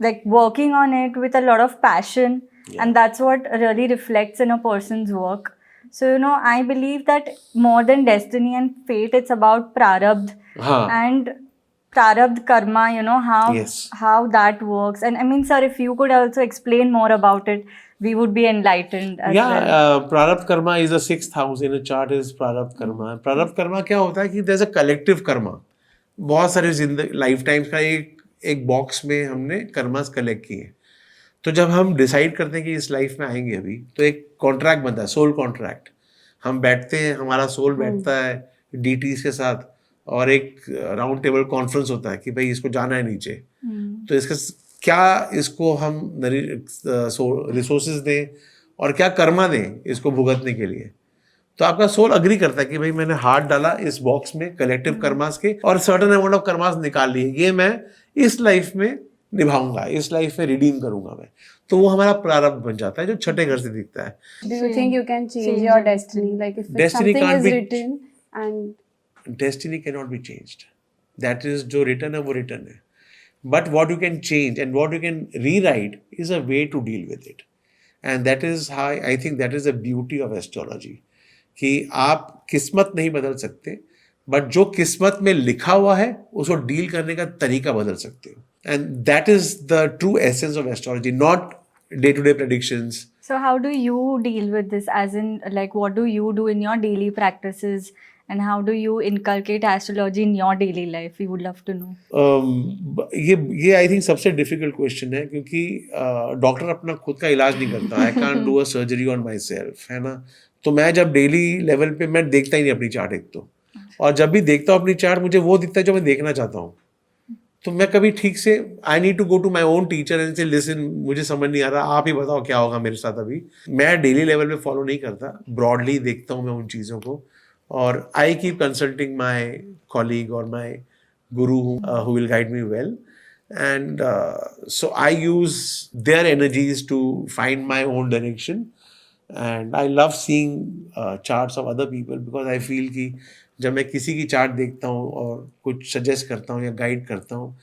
like working on it with a lot of passion, and that's what really reflects in a person's work. So I believe that more than destiny and fate, it's about prarabdh हाँ. and prarabdh karma, how Yes. how that works. And I mean, sir, if you could also explain more about it, we would be enlightened as Yeah, well. prarabdh karma is the 6th house in a chart is prarabdh karma. Prarabdh karma क्या होता है कि there's a collective karma. बहुत सारे जिंदगी life times का एक box में हमने कर्मास कलेक्ट किए. तो जब हम डिसाइड करते हैं कि इस लाइफ में आएंगे अभी, तो एक कॉन्ट्रैक्ट बनता है, सोल कॉन्ट्रैक्ट. हम बैठते हैं, हमारा सोल बैठता है डीटीज के साथ, और एक राउंड टेबल कॉन्फ्रेंस होता है कि भाई इसको जाना है नीचे. तो इसका क्या, इसको हम रिसोर्सेज दें और क्या कर्मा दें इसको भुगतने के लिए. तो आपका सोल अग्री करता है कि भाई मैंने हाथ डाला इस बॉक्स में कलेक्टिव कर्मास के, और सर्टन अमाउंट ऑफ कर्मास निकाल लिए, ये मैं इस लाइफ में निभाऊंगा, इस लाइफ में रिडीम करूंगा मैं. तो वो हमारा प्रारब्ध बन जाता है जो छठे घर से दिखता है. Do you think you can change Change your your destiny? Like if Destiny something can't is be- written and destiny cannot be changed. That is जो रिटर्न है वो रिटर्न है. But what you can change and what you can rewrite is a way to deal with it. And that is high, I think that is the beauty of astrology, कि आप किस्मत नहीं बदल सकते, but जो किस्मत में लिखा हुआ है उसको डील करने का तरीका बदल सकते हो. And that is the true essence of astrology, not day to day predictions. So how do you deal with this? As in, like, what do you do in your daily practices, and how do you inculcate astrology in your daily life? We would love to know. ये I think सबसे difficult question है, क्योंकि doctor अपना खुद का इलाज नहीं करता. I can't do a surgery on my self, है ना. तो मैं जब डेली लेवल पे मैं देखता ही नहीं अपनी चार्ट एक तो, और जब भी देखता हूँ अपनी चार्ट मुझे वो दिखता है जो मैं देखना चाहता हूँ. तो मैं कभी ठीक से I need to go to my own teacher and say listen, मुझे समझ नहीं आ रहा, आप ही बताओ क्या होगा मेरे साथ अभी. मैं डेली लेवल पे फॉलो नहीं करता, ब्रॉडली देखता हूँ मैं उन चीज़ों को, और I keep consulting my colleague और माई guru who will guide me well, and so I use their energies to find my own direction. And I love seeing charts of other people because I feel कि जब मैं किसी की chart देखता हूँ और कुछ सजेस्ट करता हूँ या गाइड करता हूँ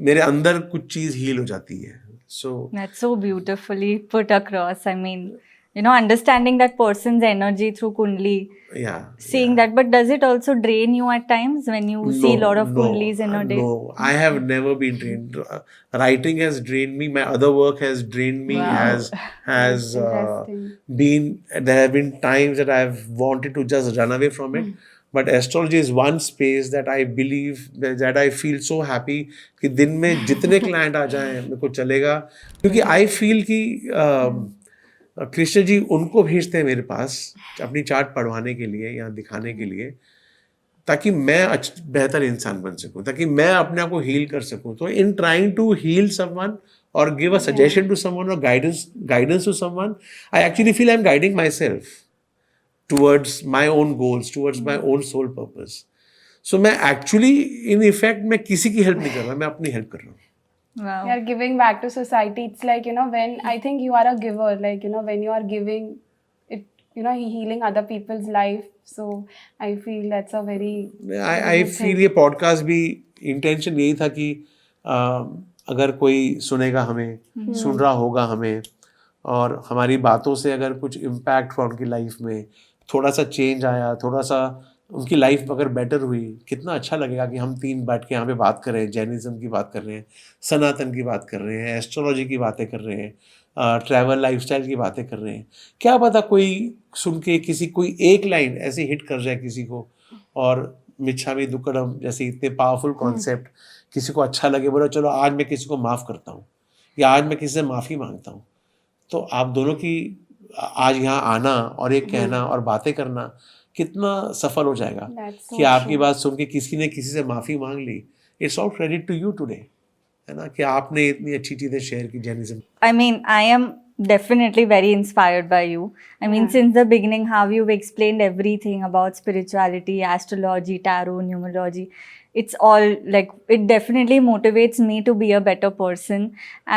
मेरे अंदर कुछ चीज़ हील हो जाती है. So That's so beautifully put across. I mean, you know, understanding that person's energy through Kundli, yeah, seeing yeah. that. But does it also drain you at times when you see a lot of Kundlis in a day? No, I have never been drained. Writing has drained me. My other work has drained me. Wow. Has Interesting. been. There have been times that I've wanted to just run away from it. But astrology is one space that I believe that I feel so happy कि दिन में जितने client आ जाएं मेरे को चलेगा क्योंकि I feel कि कृष्ण जी उनको भेजते हैं मेरे पास अपनी चार्ट पढ़वाने के लिए या दिखाने के लिए ताकि मैं बेहतर इंसान बन सकूं ताकि मैं अपने आप को हील कर सकूं. तो in trying to heal someone और give a suggestion to someone और guidance to someone I actually feel I am guiding myself towards my own goals, towards my own soul purpose. So मैं actually in effect मैं किसी की help नहीं कर रहा, मैं अपनी help कर रहा हूँ. Wow. You are giving back to society. It's like, you know, when I think you are a giver, like, you know, when you are giving it, you know, healing other people's life. So I feel that's a very I feel ये podcast भी intention यही था कि अगर कोई सुनेगा हमें, सुन रहा होगा हमें और हमारी बातों से अगर कुछ impact हुआ उनकी लाइफ में थोड़ा सा चेंज आया थोड़ा सा उनकी लाइफ अगर बेटर हुई कितना अच्छा लगेगा कि हम तीन बैठ के यहाँ पे बात कर रहे हैं जैनिज्म की बात कर रहे हैं सनातन की बात कर रहे हैं एस्ट्रोलॉजी की बातें कर रहे हैं ट्रैवल लाइफस्टाइल की बातें कर रहे हैं. क्या पता कोई सुन के किसी कोई एक लाइन ऐसे हिट कर जाए किसी को और मिच्छामी दुक्कडम जैसे इतने पावरफुल कॉन्सेप्ट किसी को अच्छा लगे बोला चलो आज मैं किसी को माफ़ करता हूँ या आज मैं किसी से माफ़ी मांगता हूँ. तो आप दोनों की आज यहाँ आना और ये कहना और बातें करना कितना सफल हो जाएगा कि आपकी बात सुन के किसी ने किसी से माफ़ी मांग ली. It's all credit to you today है ना कि आपने इतनी अच्छी चीज़ें शेयर की Jainism. I mean, I am definitely very inspired by you. I mean, since the beginning, how you've explained everything about spirituality, astrology, tarot, numerology, it's all like it definitely motivates me to be a better person.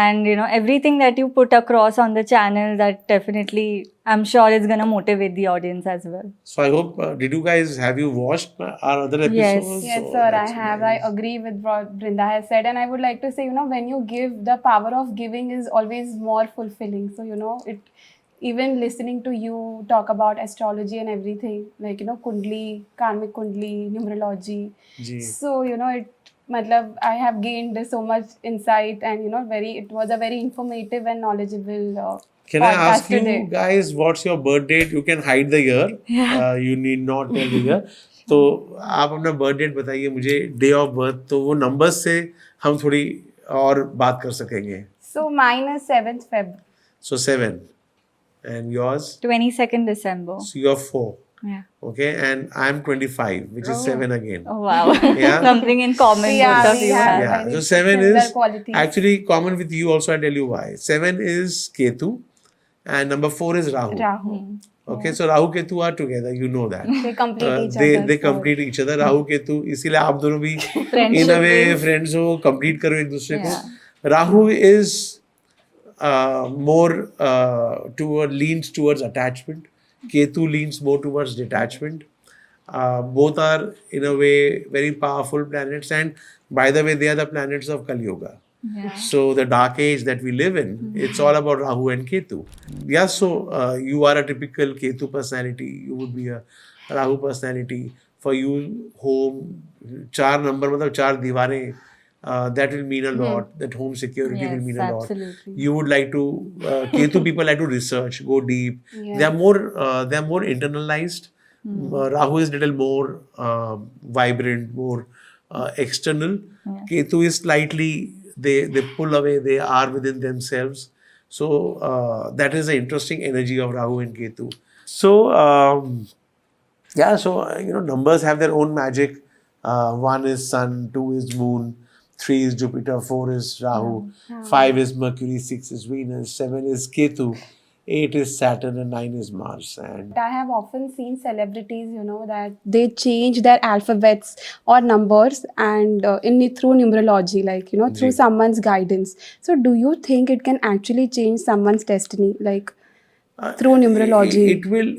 And you know, everything that you put across on the channel, that definitely I'm sure is gonna motivate the audience as well. So I hope did you guys have you watched our other episodes? Yes, So sir, I that's have. nice. I agree with what Brinda has said, and I would like to say, you know, when you give, the power of giving is always more fulfilling. So, you know, it even listening to you talk about astrology and everything, like, you know, Kundli, Karmic Kundli, numerology. जी. So, you know, I have gained so much insight, and you know, it was a very informative and knowledgeable Can I podcast ask you today. guys what's your birth date? You can hide the year. You need not tell the year. तो आप अपना birth date बताइए मुझे day of birth तो वो numbers से हम थोड़ी और बात कर सकेंगे. So mine is 7th Feb. So 7 and yours 22nd December. so you're 4 Yeah. okay and I'm 25 which is 7 again. Oh wow. Yeah. Something in common Yeah, both of we you have- have. Yeah, I so think 7 similar is qualities. actually common with you also. I'll tell you why. 7 is Ketu and number 4 is Rahu. Rahu. Okay, so Rahu Ketu are together, you know that. They complete each they other. they complete each other. Rahu Ketu इसीलिए आप दोनों भी Friendship in a way is- friends हो complete करो एक दूसरे को. Yeah. Rahu is more leans towards attachment. Ketu leans more towards detachment. Both are in a way very powerful planets, and by the way, they are the planets of Kali Yuga. Yeah. So the dark age that we live in, it's all about Rahu and Ketu. Yeah, so you are a typical Ketu personality. You would be a Rahu personality. For you, home, 4 number, मतलब 4 दीवारें, that will mean a lot. That home security will Yes, mean a lot. absolutely. You would like to, Ketu people like to research, go deep. Yes. They are more internalized. Rahu is little more vibrant, more external. Ketu is slightly they pull away. They are within themselves. So that is the interesting energy of Rahu and Ketu. So yeah, so you know numbers have their own magic. 1 is Sun, 2 is Moon, 3 is Jupiter, 4 is Rahu, 5 is Mercury, 6 is Venus, 7 is Ketu, 8 is Saturn, and 9 is Mars. And I have often seen celebrities, you know, that they change their alphabets or numbers and through numerology, like, you know, through Ji. someone's guidance. So do you think it can actually change someone's destiny? Like, through numerology.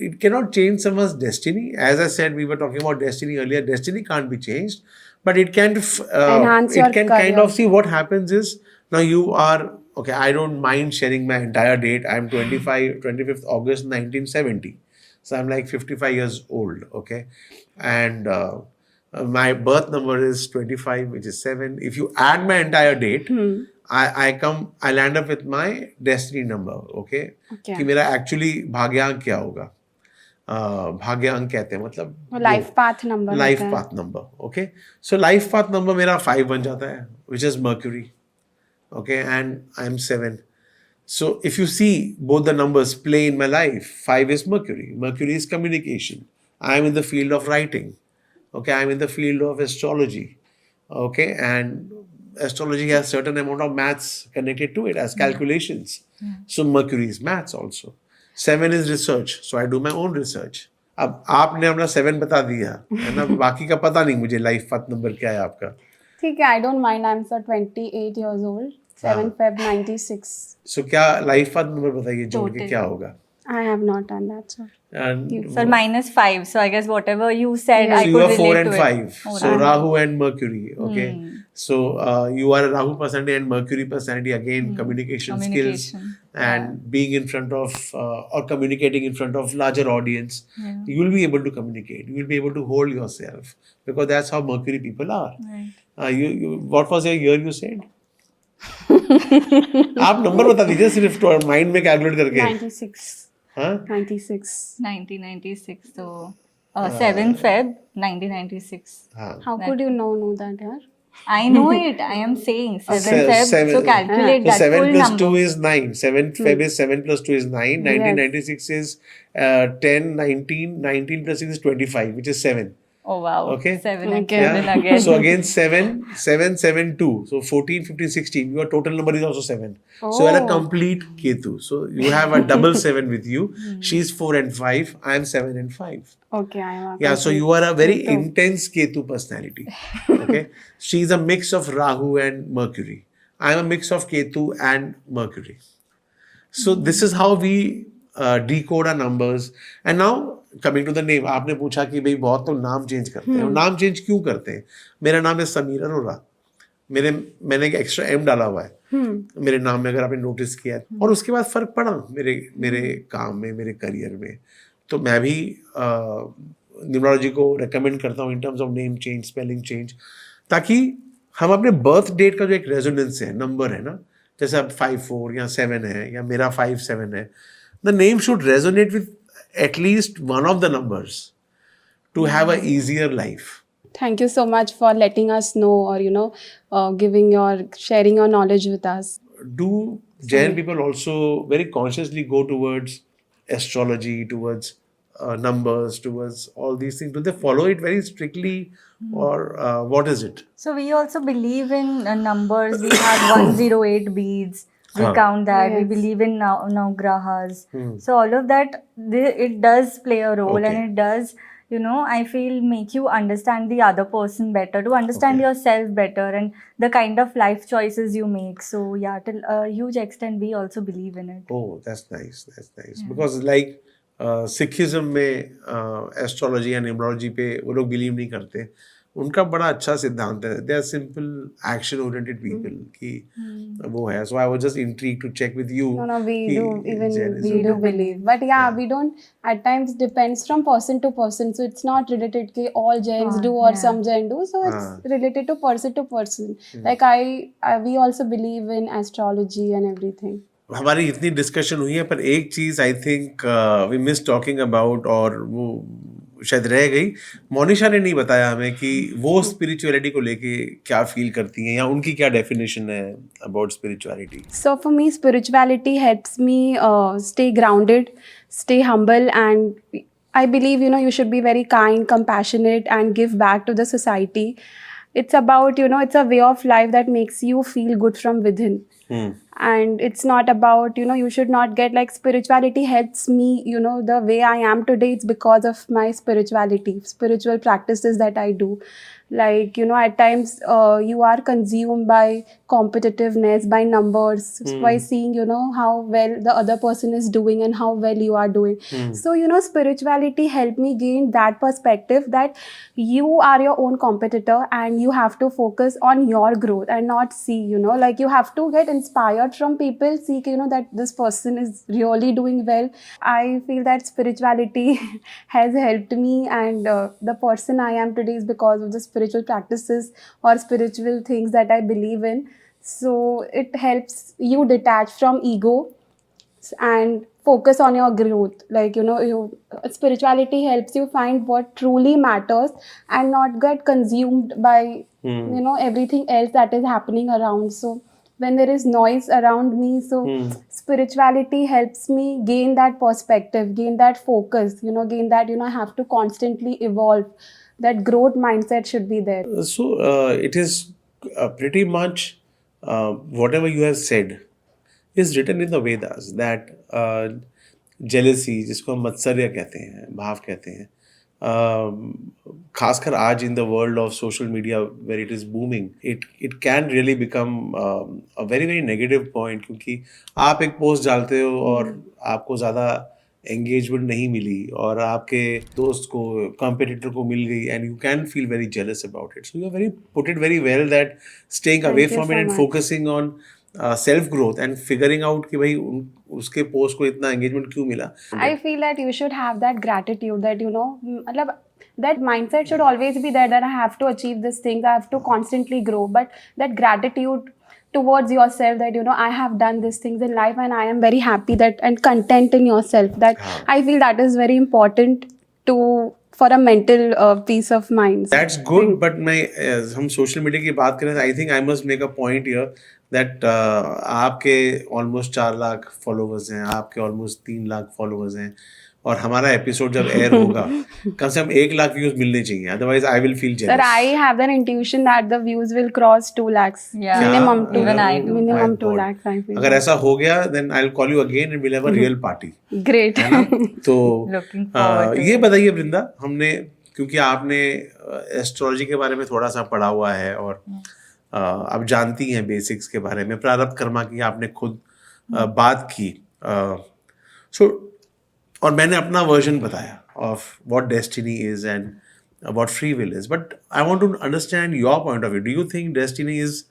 It cannot change someone's destiny. As I said, we were talking about destiny earlier. Destiny can't be changed, but it can Enhance your it can kind career. of see what happens is now you are okay. I don't mind sharing my entire date. I'm 25th August 1970, so I'm like 55 years old. Okay, and my birth number is 25, which is 7. If you add my entire date, I land up with my destiny number. Okay, Okay. कि मेरा actually भाग्यांक क्या होगा. भाग्यांक कहते हैं मतलब life path number. Life path number. Okay, so life path number मेरा 5 बन जाता है, which is mercury. Okay, and I M 7. So if you see both the numbers play in my life, 5 is Mercury. Mercury is communication. I am in the field of writing. Okay, I am in the field of astrology. Okay, and astrology has certain amount of maths connected to it as calculations. So Mercury is maths also. 7 is research. So I do my own research. अब आपने अपना 7 बता दिया है ना, बाकी का पता नहीं मुझे लाइफ पाथ नंबर क्या है आपका. ठीक है, I don't mind. I'm so 28 years old. 7 Feb 96. So क्या लाइफ पाथ नंबर बताइए, जोड़ के क्या होगा. I have not done that, sir. And So -5. So I guess whatever you said, Yeah. I so you could are 4 relate and to 5. it. Oh, So right. Rahu and Mercury. Okay. So you are a Rahu personality and Mercury personality. Again, communication skills Communication. and being in front of or communicating in front of larger audience. Yeah. You will be able to communicate. You will be able to hold yourself because that's how Mercury people are. Right. What was your year you said? आप number बता दीजिए सिर्फ mind में calculate करके. 96. हाँ 96. 1996. So 7 Feb 1996. हाँ. How could you know that, yaar? I know it. I am saying 7 Se- Feb. seven- So calculate So that 7 full plus number. 2 is 9. 7 Feb is 7 plus 2 is 9. 1996 is 10, 19. 19 plus 6 is 25, which is 7. Oh wow. Okay. 7 and Okay. 7 again. So again 7, 7, 7, 2. So 14, 15, 16. Your total number is also 7. So you are a Oh. complete Ketu. So you have a double 7 with you. She's 4 and 5. I am 7 and 5. Okay, I am. a Yeah, so complete you are a very Ketu. intense Ketu personality. Okay. She's a mix of Rahu and Mercury. I am a mix of Ketu and Mercury. So this is how we decode our numbers. And now coming to the name, आपने पूछा कि भाई बहुत तो नाम change करते हैं. नाम चेंज क्यों करते हैं? मेरा नाम है समीर अरोरा. मैंने एक एक्स्ट्रा एम डाला हुआ है मेरे नाम में, अगर आपने नोटिस किया है. और उसके बाद फर्क पड़ा मेरे काम में, मेरे करियर में. तो मैं भी न्यूमरोलॉजी को रेकमेंड करता हूँ in terms of name change, spelling change, ताकि हम अपने बर्थ डेट का जो एक रेजोनेंस है, नंबर है ना, जैसे अब 5-4 या 7 है या मेरा 5-7 है, the name should resonate with at least one of the numbers to have a easier life. Thank you so much for letting us know, or sharing your knowledge with us. Do Jain people also very consciously go towards astrology, towards numbers, towards all these things? Do they follow it very strictly, or what is it? So we also believe in numbers. We have 108 beads. We Huh. count that. We Yes. believe in Navgrahas. So all of that, it does play a role, Okay. and it does, I feel make you understand the other person better, to understand Okay. yourself better, and the kind of life choices you make. So yeah, till a huge extent, we also believe in it. Oh, that's nice. That's nice. Because like Sikhism में astrology and numerology पे वो लोग believe नहीं करते. उनका बड़ा अच्छा सिद्धांत है. They are simple action oriented people कि वो है. So I was just intrigued to check with you. No, we कि do, even Jainism- we do believe. But yeah, we don't, at times depends from person to person. So it's not related कि all Jains do or yeah. some Jain do. So it's related to person. Like we also believe in astrology and everything. हमारी इतनी discussion हुई है, पर एक चीज I think we miss talking about, और वो शायद रह गई. मोनिशा ने नहीं बताया हमें कि वो स्पिरिचुअलिटी को लेके क्या फील करती हैं, या उनकी क्या डेफिनेशन है about spirituality. So for me, spirituality helps me stay grounded, stay humble, and I believe, you should be very kind, compassionate, and give back to the society. It's about, it's a way of life that makes you feel good from within. And it's not about, you should not get like, spirituality helps me, the way I am today. It's because of my spirituality, spiritual practices that I do. Like, you know, at times you are consumed by competitiveness, by numbers, by seeing, you know, how well the other person is doing and how well you are doing. So, you know, spirituality helped me gain that perspective that you are your own competitor and you have to focus on your growth and not see, you know, like you have to get inspired from people, see, you know, that this person is really doing well. I feel that spirituality has helped me, and the person I am today is because of the spiritual practices or spiritual things that I believe in. So it helps you detach from ego and focus on your growth. Like, you know, spirituality helps you find what truly matters and not get consumed by you know, everything else that is happening around. So when there is noise around me, so spirituality helps me gain that perspective, gain that focus, you know, gain that, you know, I have to constantly evolve. That growth mindset should be there. So it is pretty much whatever you have said is written in the Vedas that jealousy, जिसको हम मत्सर्य कहते हैं, भाव कहते हैं, खासकर आज in the world of social media where it is booming, it can really become a very very negative point, क्योंकि आप एक पोस्ट डालते हो और आपको ज़्यादा एंगेजमेंट नहीं मिली और आपके दोस्त को कंपेटिटर को मिल गई and you can feel very jealous about it. So you very put it very well that staying away Thank you from it so and much. Focusing on self growth and figuring out कि भाई उसके post को इतना engagement क्यों मिला. I feel that you should have that gratitude that, you know, matlab, that mindset should always be there that I have to achieve these things, I have to constantly grow. But that gratitude towards yourself that, you know, I have done these things in life and I am very happy that and content in yourself, that I feel that is very important to for a mental peace of mind. That's good, but मैं हम social media की बात करें, I think I must make a point here that आपके almost 4 lakh followers हैं, आपके almost 3 lakh followers हैं, और हमारा एपिसोड जब एयर होगा कम से कम 1 लाख व्यूज मिलने चाहिए, otherwise I will feel Sir, jealous. I have an intuition that the views will cross 2 lakhs. Yeah. Minimum क्या? 2. Even I do. Minimum My 2 God. lakhs, I feel. अगर ऐसा हो गया then I will call you again and will have a real party. Great. है ना? तो Looking forward to ये it. बताइए वृंदा, हमने क्योंकि आपने एस्ट्रोलॉजी के बारे में थोड़ा सा पढ़ा हुआ है और आप जानती हैं बेसिक्स के बारे में, प्रारब्ध कर्मा की आपने खुद बात की, सो और मैंने अपना वर्जन बताया of what destiny is and what free will is, but I want to understand your point of view. Do you think destiny is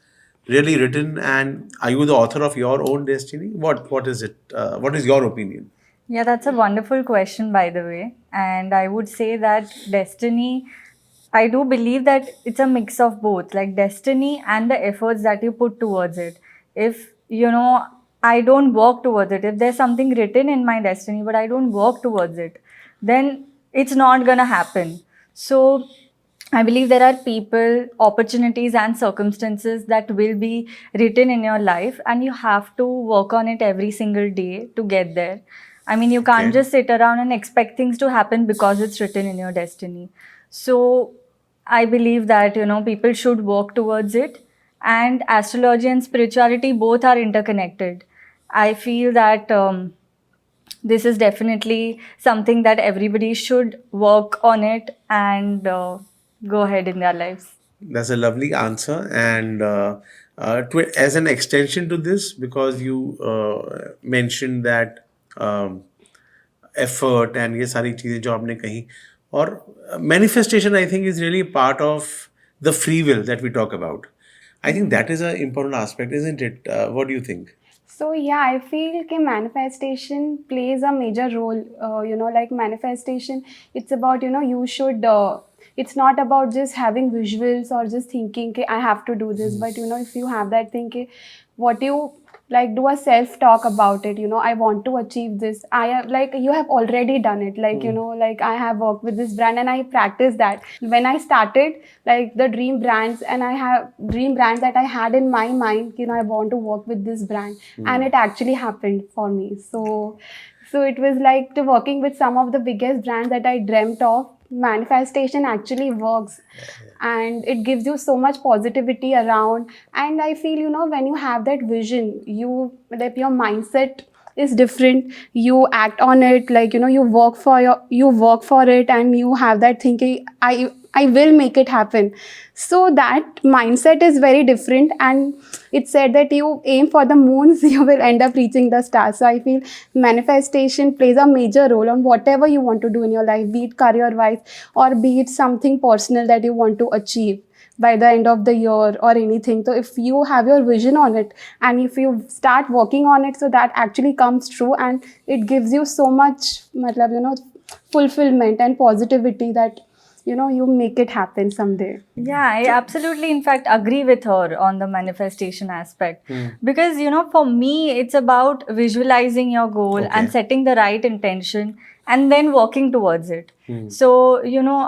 really written and are you the author of your own destiny? What is it? What is your opinion? Yeah, that's a wonderful question, by the way. And I would say that destiny, I do believe that it's a mix of both, like destiny and the efforts that you put towards it. If, you know, I don't work towards it, if there's something written in my destiny, but I don't work towards it, then it's not gonna happen. So I believe there are people, opportunities, and circumstances that will be written in your life, and you have to work on it every single day to get there. I mean, you can't Okay. just sit around and expect things to happen because it's written in your destiny. So I believe that, you know, people should work towards it, and astrology and spirituality both are interconnected. I feel that this is definitely something that everybody should work on it and go ahead in their lives. That's a lovely answer, and as an extension to this, because you mentioned that effort and ये सारी चीज़ें जो आपने कही, और manifestation I think is really part of the free will that we talk about. I think that is an important aspect, isn't it? What do you think? So yeah, I feel that manifestation plays a major role. You know, like manifestation, it's about, you know, you should. It's not about just having visuals or just thinking, "Okay, I have to do this." But you know, if you have that thing, "Okay, what you like, do a self-talk about it. You know, I want to achieve this. I have like you have already done it. Like you know, like I have worked with this brand and I practice that. When I started, like the dream brands, and I have dream brands that I had in my mind. You know, I want to work with this brand, and it actually happened for me. So it was like to working with some of the biggest brands that I dreamt of. Manifestation actually works, and it gives you so much positivity around. And I feel, you know, when you have that vision, you like your mindset is different. You act on it, like you know, you work for it, and you have that thinking. I will make it happen. So that mindset is very different, and it's said that you aim for the moons, you will end up reaching the stars. So I feel manifestation plays a major role on whatever you want to do in your life, be it career wise or be it something personal that you want to achieve by the end of the year or anything. So if you have your vision on it and if you start working on it, so that actually comes true, and it gives you so much matlab, fulfillment and positivity that you make it happen someday. Yeah, I absolutely, in fact, agree with her on the manifestation aspect. Because, for me, it's about visualizing your goal Okay. and setting the right intention and then working towards it. So,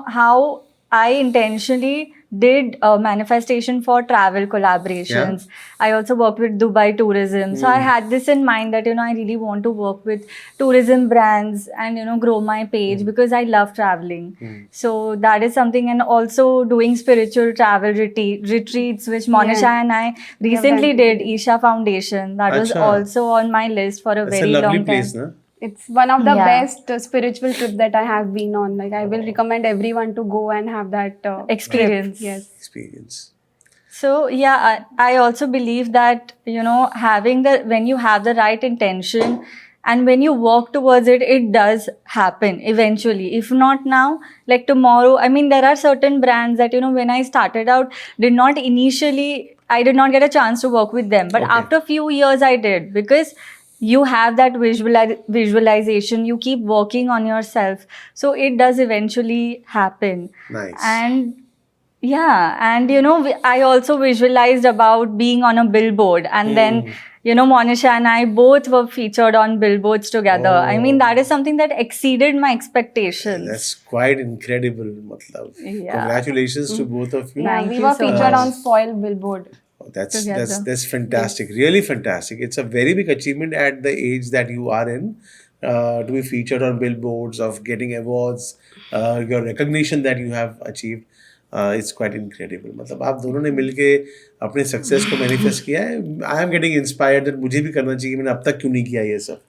how I intentionally did manifestation for travel collaborations. I also worked with Dubai Tourism. So I had this in mind that, I really want to work with tourism brands and, grow my page because I love traveling. So that is something, and also doing spiritual travel retreats, which Monisha and I recently done did, Isha Foundation. That was Acha. also on my list for a That's a very lovely long place, time. na? It's one of the Yeah. best spiritual trip that I have been on. Like I will recommend everyone to go and have that Experience. trip. Yes. Experience. So yeah, I also believe that when you have the right intention and when you work towards it, it does happen eventually. If not now, like tomorrow. I mean, there are certain brands that when I started out, I did not get a chance to work with them, but Okay. after a few years I did, because you have that visualization. You keep working on yourself, so it does eventually happen. Nice. And yeah, and I also visualized about being on a billboard, and then Monisha and I both were featured on billboards together. I mean, that is something that exceeded my expectations. That's quite incredible, matlab. Yeah. Congratulations to both of you. Yeah, Thank we you were so featured much. on Spoil Billboard. That's fantastic. Really fantastic. It's a very big achievement at the age that you are in, to be featured on billboards, of getting awards, your recognition that you have achieved. It's quite incredible. मतलब आप दोनों ने मिलके अपने success को manifest किया है. I am getting inspired that मुझे भी करना चाहिए. मैंने अब तक क्यों नहीं किया ये सब.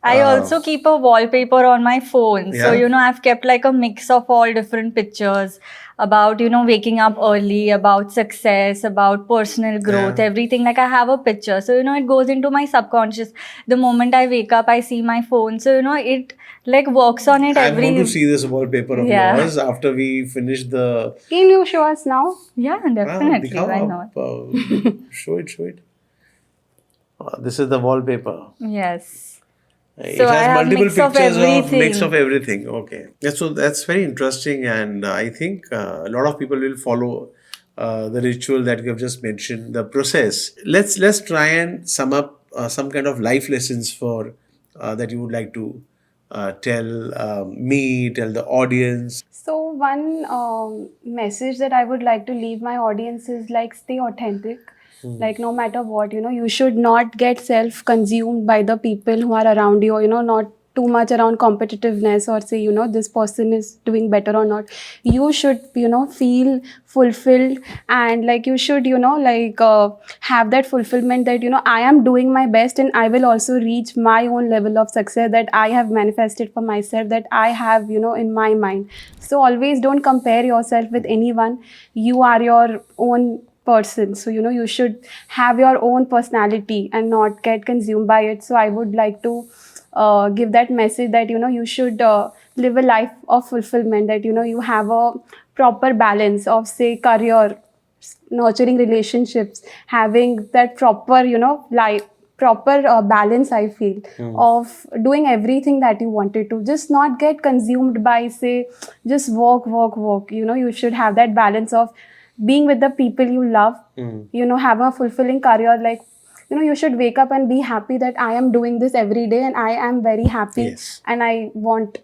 I also keep a wallpaper on my phone. So, Yeah. I've kept like a mix of all different pictures about, waking up early, about success, about personal growth, Yeah. everything. Like I have a picture. So, it goes into my subconscious. The moment I wake up, I see my phone. So, it like works on it I'm going to see this wallpaper of Yeah. yours after we finish the. Can you show us now? Yeah, definitely. दिखाओ Why आप, not? show it. This is the wallpaper. Yes. It So I has have multiple mix of pictures everything. mix of everything. Okay. Yeah, so that's very interesting, and I think a lot of people will follow the ritual that you have just mentioned, the process. Let's try and sum up some kind of life lessons for that you would like to tell tell the audience. So one message that I would like to leave my audience is like stay authentic. Like no matter what, you should not get self-consumed by the people who are around you, not too much around competitiveness or say, this person is doing better or not. You should, feel fulfilled, and like you should, have that fulfillment that, I am doing my best and I will also reach my own level of success that I have manifested for myself, that I have, in my mind. So always don't compare yourself with anyone. You are your own person, so you should have your own personality and not get consumed by it. So I would like to give that message that you should live a life of fulfillment, that you have a proper balance of say career, nurturing relationships, having that proper life, proper balance, I feel, of doing everything that you wanted to. Just not get consumed by say just work. You should have that balance of being with the people you love, have a fulfilling career. Like, you should wake up and be happy that I am doing this every day and I am very happy. Yes. And I want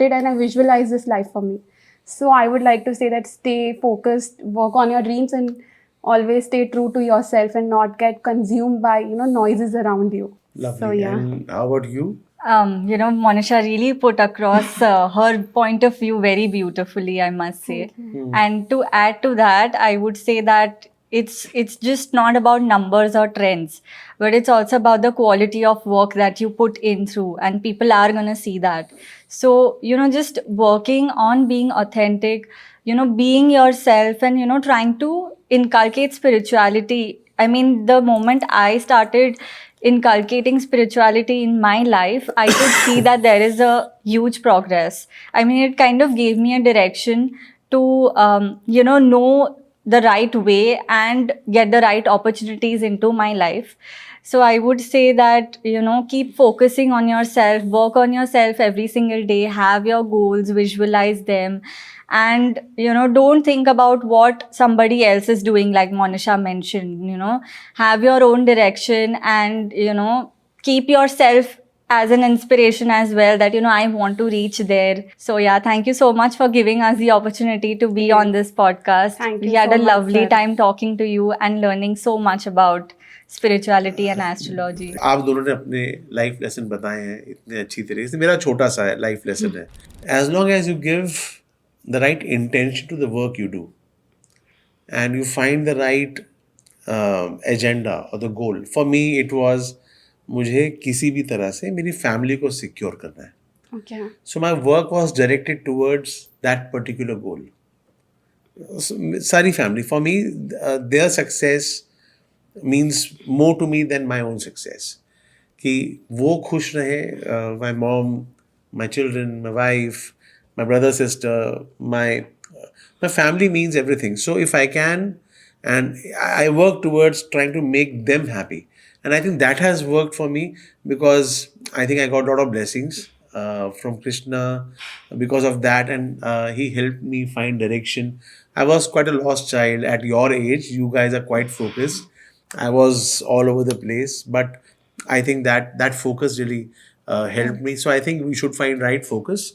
it and I visualize this life for me. So I would like to say that stay focused, work on your dreams, and always stay true to yourself and not get consumed by, noises around you. Lovely. So, yeah. And how about you? Monisha really put across her point of view very beautifully, I must say. And to add to that, I would say that it's just not about numbers or trends, but it's also about the quality of work that you put in through, and people are going to see that. So, just working on being authentic, being yourself, and trying to inculcate spirituality. I mean, the moment I started inculcating spirituality in my life, I could see that there is a huge progress. I mean, it kind of gave me a direction to know the right way and get the right opportunities into my life. So I would say that, keep focusing on yourself, work on yourself every single day, have your goals, visualize them, and don't think about what somebody else is doing, like Monisha mentioned. Have your own direction, and keep yourself as an inspiration as well, that I want to reach there. So yeah, thank you so much for giving us the opportunity to be on this podcast. Thank you We had so a much, lovely sir. time talking to you and learning so much about spirituality and astrology. आप दोनों ने अपने life lesson बताए हैं इतने अच्छी तरीके से. मेरा छोटा सा लाइफ लेसन है. As long as you give the right intention to the work you do and you find the right agenda or the goal. For me, it was मुझे किसी भी तरह से मेरी फैमिली को सिक्योर करना है. Okay. So my work was directed towards that particular goal. सारी family, for me, their success means more to me than my own success. कि वो खुश रहे, my mom, my children, my wife, my brother, sister, my family means everything. So if I can, and I work towards trying to make them happy, and I think that has worked for me, because I think I got a lot of blessings from Krishna because of that, and he helped me find direction. I was quite a lost child at your age. You guys are quite focused. I was all over the place, but I think that focus really helped me. So I think we should find right focus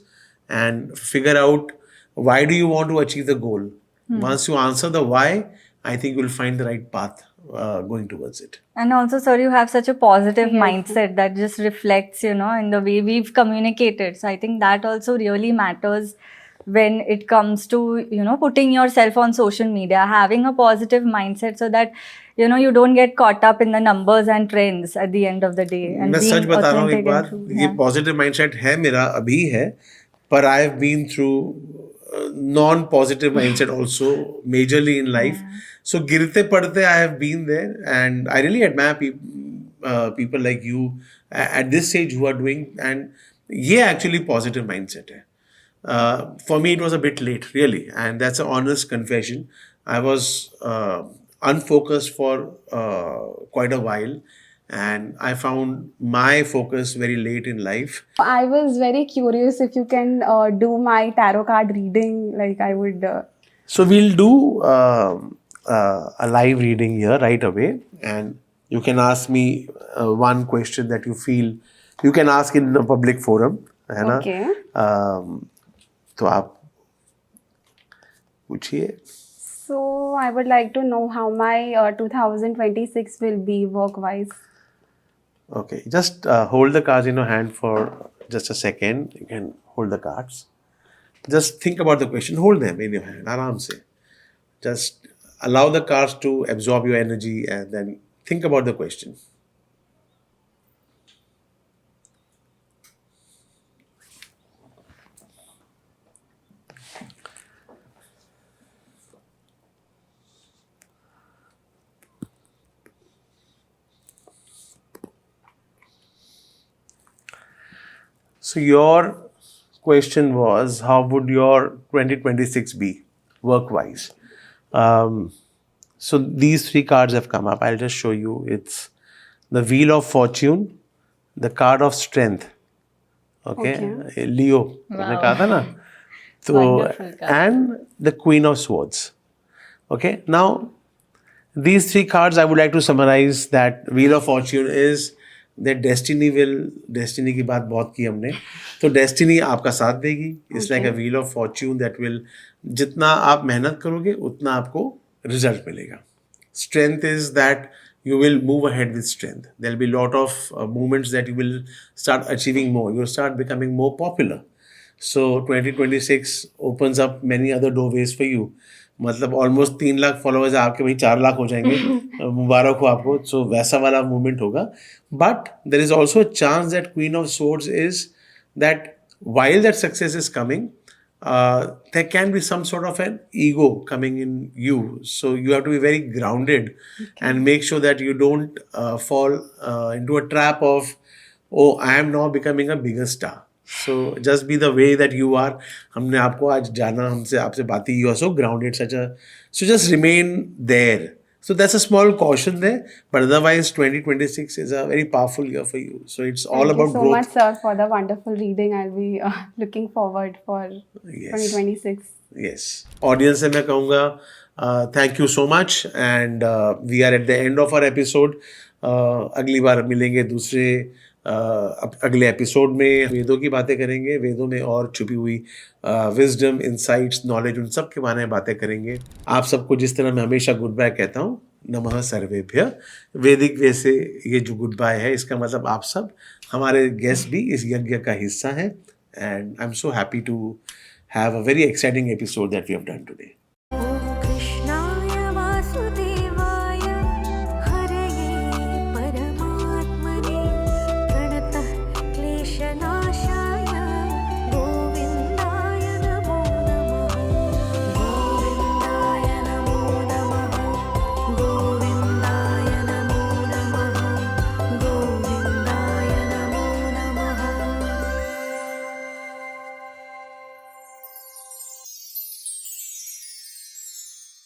and figure out why do you want to achieve the goal. Once you answer the why, I think you'll find the right path going towards it. And also, sir, you have such a positive Yes. mindset that just reflects, in the way we've communicated. So I think that also really matters when it comes to, putting yourself on social media, having a positive mindset, so that, you don't get caught up in the numbers and trends at the end of the day. And मैं being सच बता रहा हूँ एक authentic बार, and true. ये Yeah. Positive mindset है मेरा, अभी है, पर I have been through non positive mindset also majorly in life. So गिरते पड़ते I have been there, and I really admire people like you at this stage who are doing, and ये actually positive mindset है. For me, it was a bit late, really, and that's an honest confession. I was unfocused for quite a while, and I found my focus very late in life. I was very curious if you can do my tarot card reading. Like I would. So we'll do a live reading here right away, and you can ask me one question that you feel you can ask in a public forum, है ना? Okay. तो आप पूछिए. So I would like to know how my 2026 will be work-wise. Okay, just hold the cards in your hand for just a second. You can hold the cards. Just think about the question. Hold them in your hand, आराम से. Just allow the cards to absorb your energy, and then think about the question. So your question was, how would your 2026 be work-wise? So these three cards have come up. I'll just show you. It's the Wheel of Fortune, the card of Strength. Okay. Leo. मैंने कहा था ना? तो Wonderful card. and the Queen of Swords. Okay. Now these three cards, I would like to summarize that Wheel of Fortune is that destiny की बात बहुत की हमने, तो destiny आपका साथ देगी. It's like a Wheel of Fortune that will, जितना आप मेहनत करोगे उतना आपको result मिलेगा. Strength is that you will move ahead with strength. There will be a lot of movements that you will start achieving more. You will start becoming more popular. So 2026 opens up many other doorways for you. मतलब almost 3 lakh followers आपके, वही 4 लाख हो जाएंगे, मुबारक हो आपको। सो वैसा वाला movement होगा। But there is also a chance that queen of swords is that while that success is coming, there can be some sort of an ego coming in you. So you have to be very grounded and make sure that you don't fall into a trap of, oh, I am now becoming a bigger star. So just be the way that you are. हमने आपको आज जाना, हमसे आपसे बातें, you are so grounded, so just remain there. So that's a small caution there, but otherwise 2026 is a very powerful year for you. So it's all Thank you about so growth. much, sir, for the wonderful reading. I'll be looking forward for Yes. 2026. Yes. Audience से मैं कहूँगा thank you so much, and we are at the end of our episode. अगली बार मिलेंगे दूसरे अगले episode में, वेदों की बातें करेंगे, वेदों में और छुपी हुई विजडम, इंसाइट्स, नॉलेज, उन सब के बारे में बातें करेंगे। आप सबको जिस तरह मैं हमेशा गुड बाय कहता हूँ, नमः सर्वेभ्य, वैदिक वे से ये जो गुड बाय है, इसका मतलब आप सब हमारे गेस्ट भी इस यज्ञ का हिस्सा हैं, and I am so happy to have a very exciting episode that we have done today.